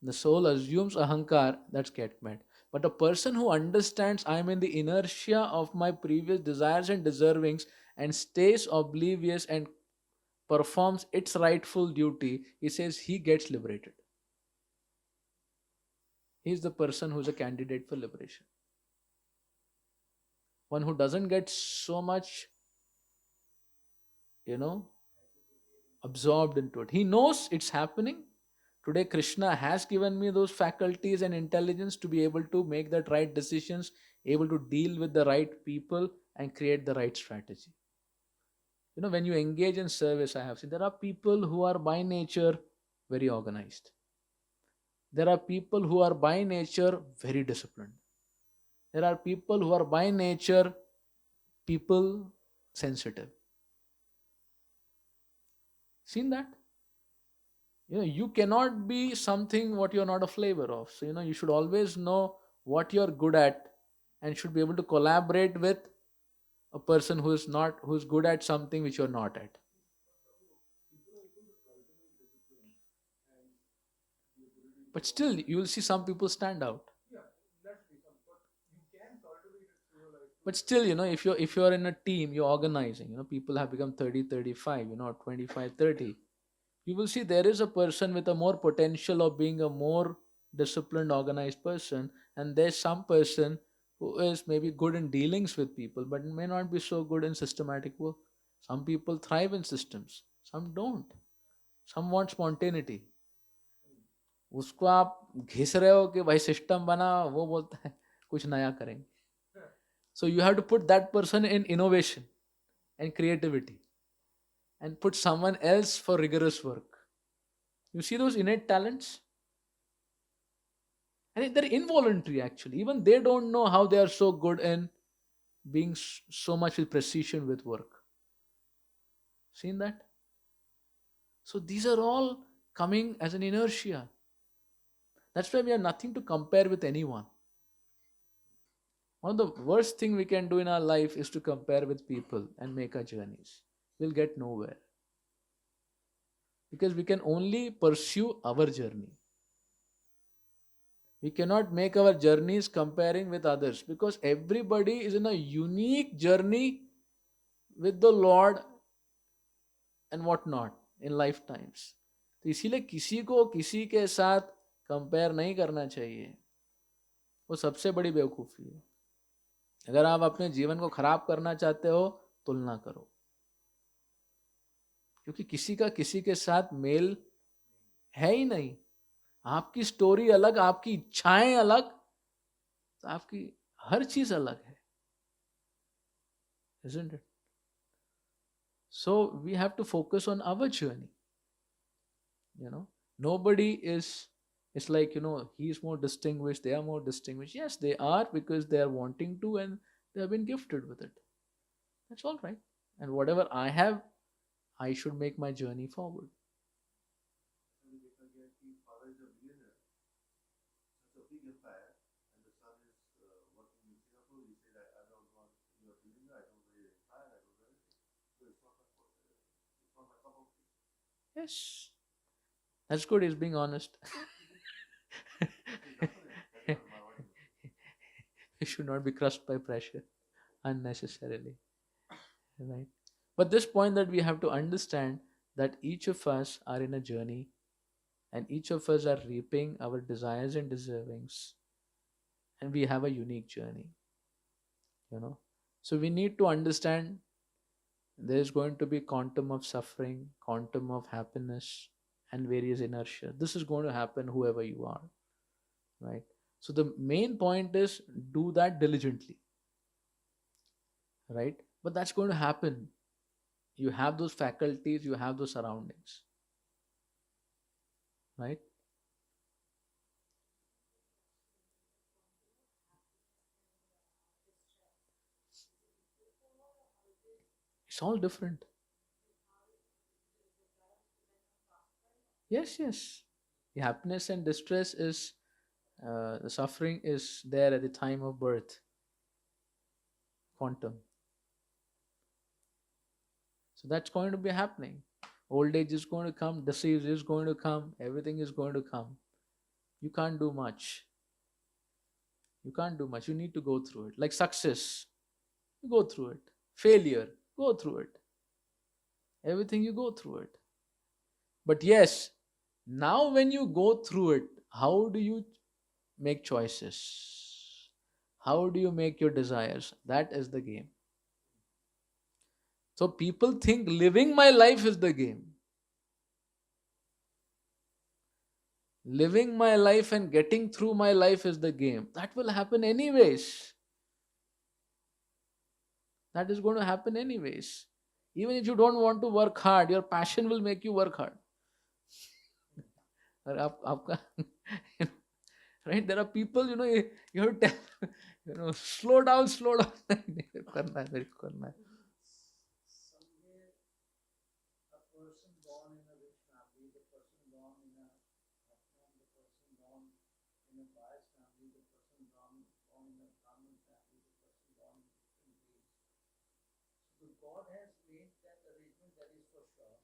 The soul assumes ahankar, that's get met. But a person who understands I am in the inertia of my previous desires and deservings and stays oblivious and performs its rightful duty, he says he gets liberated. He is the person who is a candidate for liberation. One who doesn't get so much, you know, absorbed into it. He knows it's happening. Today, Krishna has given me those faculties and intelligence to be able to make the right decisions, able to deal with the right people, and create the right strategy. You know, when you engage in service, I have seen there are people who are by nature very organized. There are people who are by nature very disciplined. There are people who are by nature people sensitive. Seen that? You cannot be something what you're not a flavor of. So you should always know what you're good at and should be able to collaborate with a person who's good at something which you're not at. But still you will see some people stand out. But still, if you're in a team, you're organizing, people have become 30, 35, 25, 30. You will see there is a person with a more potential of being a more disciplined, organized person, and there's some person who is maybe good in dealings with people but may not be so good in systematic work. Some people thrive in systems, some don't. Some want spontaneity. उसको आप घिस रहे हो कि भाई system बना, वो बोलता है कुछ नया करेंगे. So you have to put that person in innovation and creativity and put someone else for rigorous work. You see those innate talents? And they're involuntary actually. Even they don't know how they are so good in being so much with precision with work. Seen that? So these are all coming as an inertia. That's why we have nothing to compare with anyone. One of the worst thing we can do in our life is to compare with people and make our journeys. We'll get nowhere. Because we can only pursue our journey. We cannot make our journeys comparing with others because everybody is in a unique journey with the Lord and what not in lifetimes. तो इसीलिए किसी को किसी के साथ compare नहीं करना चाहिए. वो सबसे बड़ी बेवकूफ़ी है. अगर आप अपने जीवन को खराब करना चाहते हो, तुलना करो, क्योंकि किसी का किसी के साथ मेल है ही नहीं. आपकी स्टोरी अलग, आपकी इच्छाएं अलग, तो आपकी हर चीज अलग है. Isn't it? So we have to focus on our journey. Nobody is, it's like, he's more distinguished, they are more distinguished. Yes, they are because they are wanting to and they have been gifted with it. That's all right. And whatever I have, I should make my journey forward. Yes, that's good. He's being honest. You should not be crushed by pressure unnecessarily, right? But this point that we have to understand that each of us are in a journey and each of us are reaping our desires and deservings, and we have a unique journey, so we need to understand there is going to be quantum of suffering, quantum of happiness, and various inertia. This is going to happen whoever you are, right? So the main point is do that diligently, right? But that's going to happen. You have those faculties, you have those surroundings, right? It's all different. Yes, yes. The happiness and distress is, the suffering is there at the time of birth, quantum. So that's going to be happening. Old age is going to come, disease is going to come, everything is going to come. You can't do much. You can't do much. You need to go through it. Like success, you go through it. Failure, go through it. Everything you go through it. But yes, now when you go through it, how do you make choices? How do you make your desires? That is the game. So people think living my life is the game. Living my life and getting through my life is the game. That will happen anyways. That is going to happen anyways. Even if you don't want to work hard, your passion will make you work hard. और आपका right, there are people, you have to tell, slow down, slow down. नहीं, करना है, मेरे को करना है.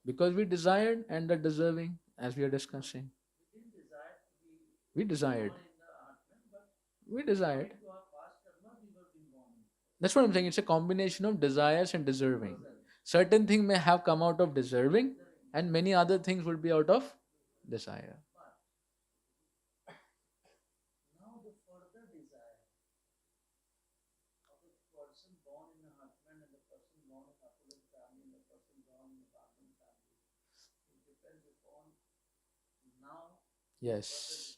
Because we desired and are deserving, as we are discussing. We desired. We desired. That's what I'm saying. It's a combination of desires and deserving. Certain things may have come out of deserving, and many other things would be out of desire. Yes.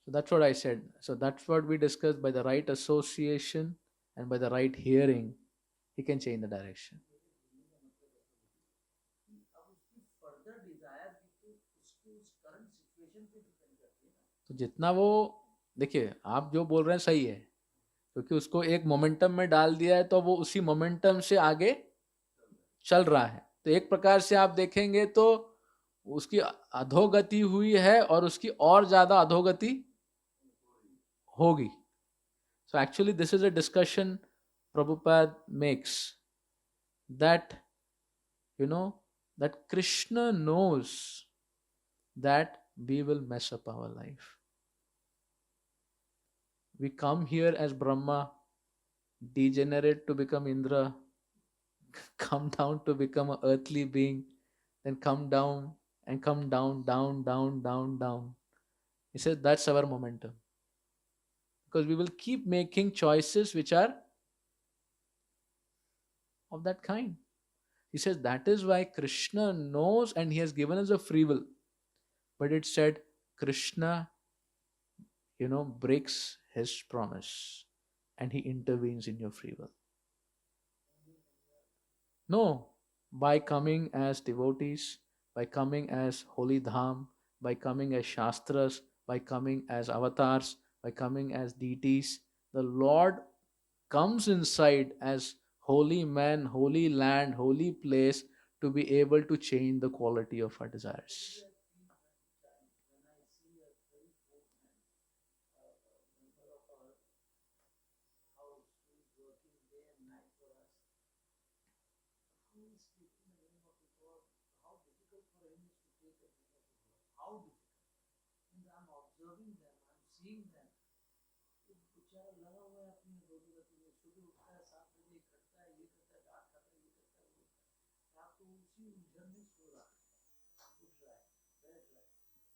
So that's what I said. So that's what we discussed. By the right association and by the right hearing, he can change the direction. तो जितना वो, देखिए आप जो बोल रहे हैं सही है, क्योंकि उसको एक मोमेंटम में डाल दिया है तो वो उसी मोमेंटम से आगे चल रहा है. तो एक प्रकार से आप देखेंगे तो उसकी अधोगति हुई है और उसकी और ज्यादा अधोगति होगी. So actually this is a discussion Prabhupada makes, that that Krishna knows that we will mess up our life. We come here as Brahma, degenerate to become Indra, come down to become an earthly being, then come down and come down, down, down, down, down. He says that's our momentum. Because we will keep making choices which are of that kind. He says that is why Krishna knows and he has given us a free will. But it said Krishna, breaks his promise and he intervenes in your free will. No, by coming as devotees, by coming as holy dham, by coming as shastras, by coming as avatars, by coming as deities, the Lord comes inside as holy man, holy land, holy place to be able to change the quality of our desires.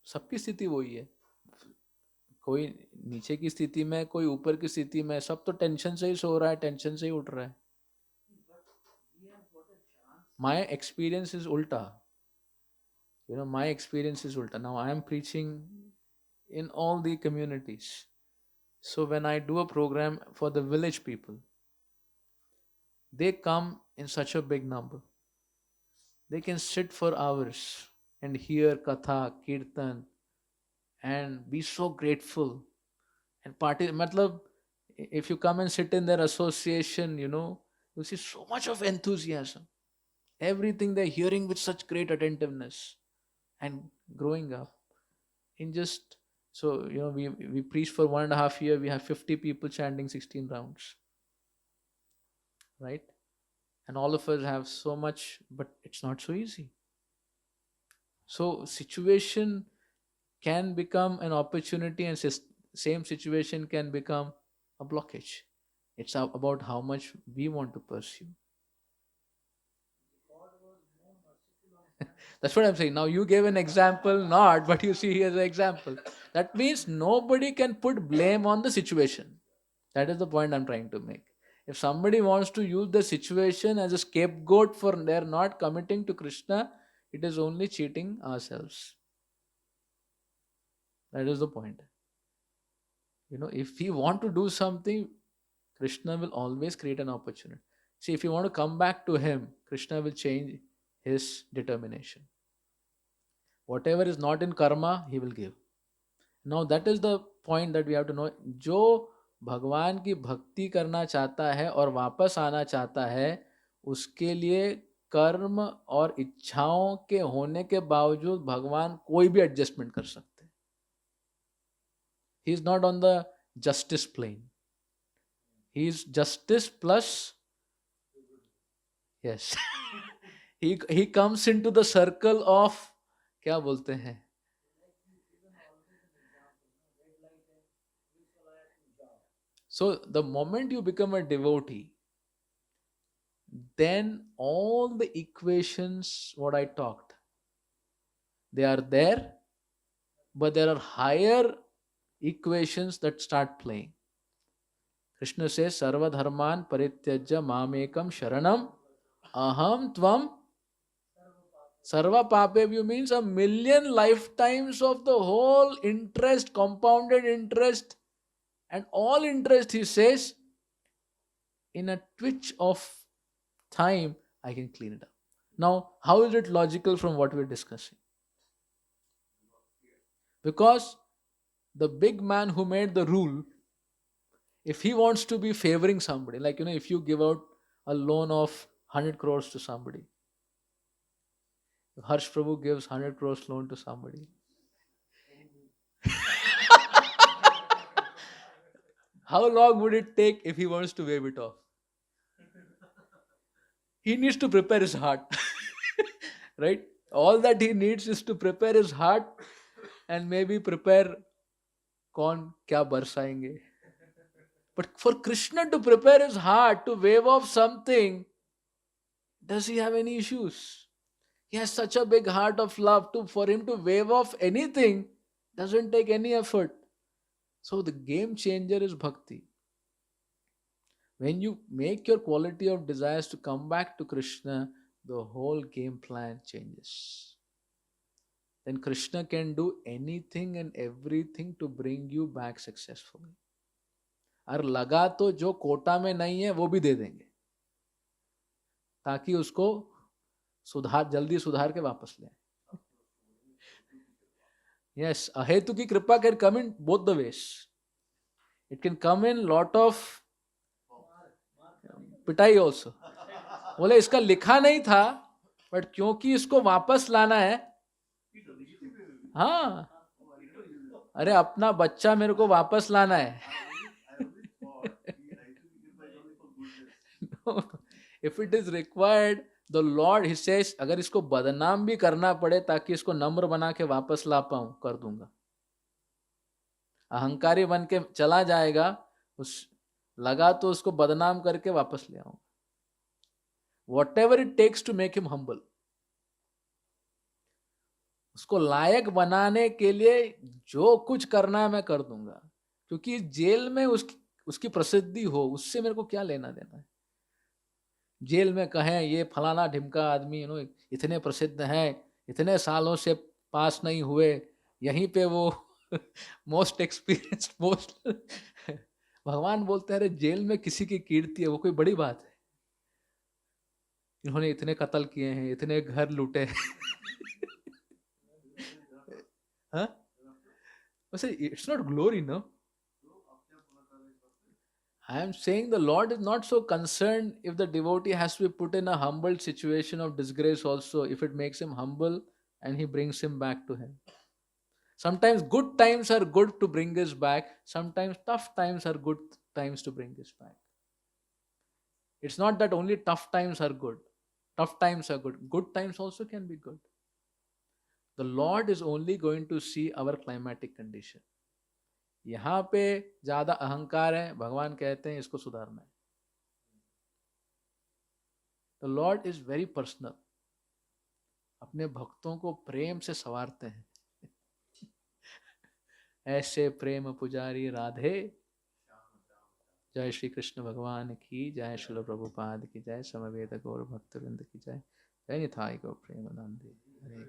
सबकी स्थिति वही है. कोई नीचे की स्थिति में, कोई ऊपर की स्थिति में, सब तो टेंशन से ही सो रहा है, टेंशन से ही उठ रहा है. My experience is ulta. My experience is ulta. Now I am preaching in all the communities. So when I do a program for the village people, they come in such a big number. They can sit for hours and hear katha, kirtan, and be so grateful and party. Matlab, if you come and sit in their association, you see so much of enthusiasm. Everything they're hearing with such great attentiveness. And growing up in just, so we preach for 1.5 year, we have 50 people chanting 16 rounds, right? And all of us have so much, but it's not so easy. So situation can become an opportunity, and same situation can become a blockage. It's about how much we want to pursue. That's what I'm saying. Now you gave an example, not, but you see here's an example. That means nobody can put blame on the situation. That is the point I'm trying to make. If somebody wants to use the situation as a scapegoat for their not committing to Krishna, it is only cheating ourselves. That is the point. If we want to do something, Krishna will always create an opportunity. See, if you want to come back to him, Krishna will change his determination. Whatever is not in karma, he will give. Now that is the point that we have to know. जो भगवान की भक्ति करना चाहता है और वापस आना चाहता है, उसके लिए कर्म और इच्छाओं के होने के बावजूद भगवान कोई भी एडजस्टमेंट कर सकते हैं. He is not on the justice plane. He is justice plus, yes. he comes into the circle of, क्या बोलते हैं, so the moment you become a devotee, then all the equations what I talked, they are there, but there are higher equations that start playing. Krishna says, Sarva dharman parityajya mamekam sharanam aham tvam sarva papebhyo, means a million lifetimes of the whole interest, compounded interest, and all interest, he says, in a twitch of time, I can clean it up. Now, how is it logical from what we're discussing? Because the big man who made the rule, if he wants to be favoring somebody, like, if you give out a loan of 100 crores to somebody, if Harsh Prabhu gives 100 crores loan to somebody, how long would it take if he wants to waive it off? He needs to prepare his heart. Right? All that he needs is to prepare his heart and maybe prepare कौन क्या बरसाएंगे. But for Krishna to prepare his heart to wave off something, does he have any issues? He has such a big heart of love. For him to wave off anything doesn't take any effort. So the game changer is bhakti. When you make your quality of desires to come back to Krishna, the whole game plan changes. Then Krishna can do anything and everything to bring you back successfully. और लगा तो जो कोटा में नहीं है वो भी दे देंगे, ताकि उसको जल्दी सुधार के वापस ले. Yes, अहेतु की कृपा can come in both the ways. It can come in lot of पिटाई also. बोले इसका लिखा नहीं था, बट क्योंकि इसको वापस लाना है, हाँ, अरे अपना बच्चा मेरे को वापस लाना है. No, if it is required, the Lord, he says, अगर इसको बदनाम भी करना पड़े ताकि इसको नम्र बना के वापस ला पाऊं, कर दूंगा. अहंकारी बन के चला जाएगा, लगा तो उसको बदनाम करके वापस ले आऊंगा. Whatever it takes to make him humble. उसको लायक बनाने के लिए जो कुछ करना है मैं कर दूंगा, क्योंकि जेल में उसकी प्रसिद्धि हो, उससे मेरे को क्या लेना देना है. जेल में कहें ये फलाना ढिमका आदमी इतने प्रसिद्ध हैं, इतने सालों से पास नहीं हुए, यहीं पे वो मोस्ट एक्सपीरियंस्ड मोस्ट. भगवान बोलते हैं अरे जेल में किसी की कीर्ति है वो कोई बड़ी बात है. इन्होंने इतने कत्ल किए हैं, इतने घर लूटे हैं. हाँ, वैसे it's not glory, no. I am saying the Lord is not so concerned if the devotee has to be put in a humble situation of disgrace also, if it makes him humble and he brings him back to him. Sometimes good times are good to bring us back, sometimes tough times are good times to bring us back. It's not that only tough times are good. Tough times are good. Good times also can be good. The Lord is only going to see our climatic condition. यहाँ पे ज्यादा अहंकार है, भगवान कहते हैं इसको सुधारना है. The Lord is very personal. अपने भक्तों को प्रेम से संवारते हैं. ऐसे प्रेम पुजारी राधे. जय श्री कृष्ण भगवान की जय, श्रील प्रभुपाद की जय, समवेत गौर भक्तवृंद की जय, जय निताई गौर प्रेमानंद. हरे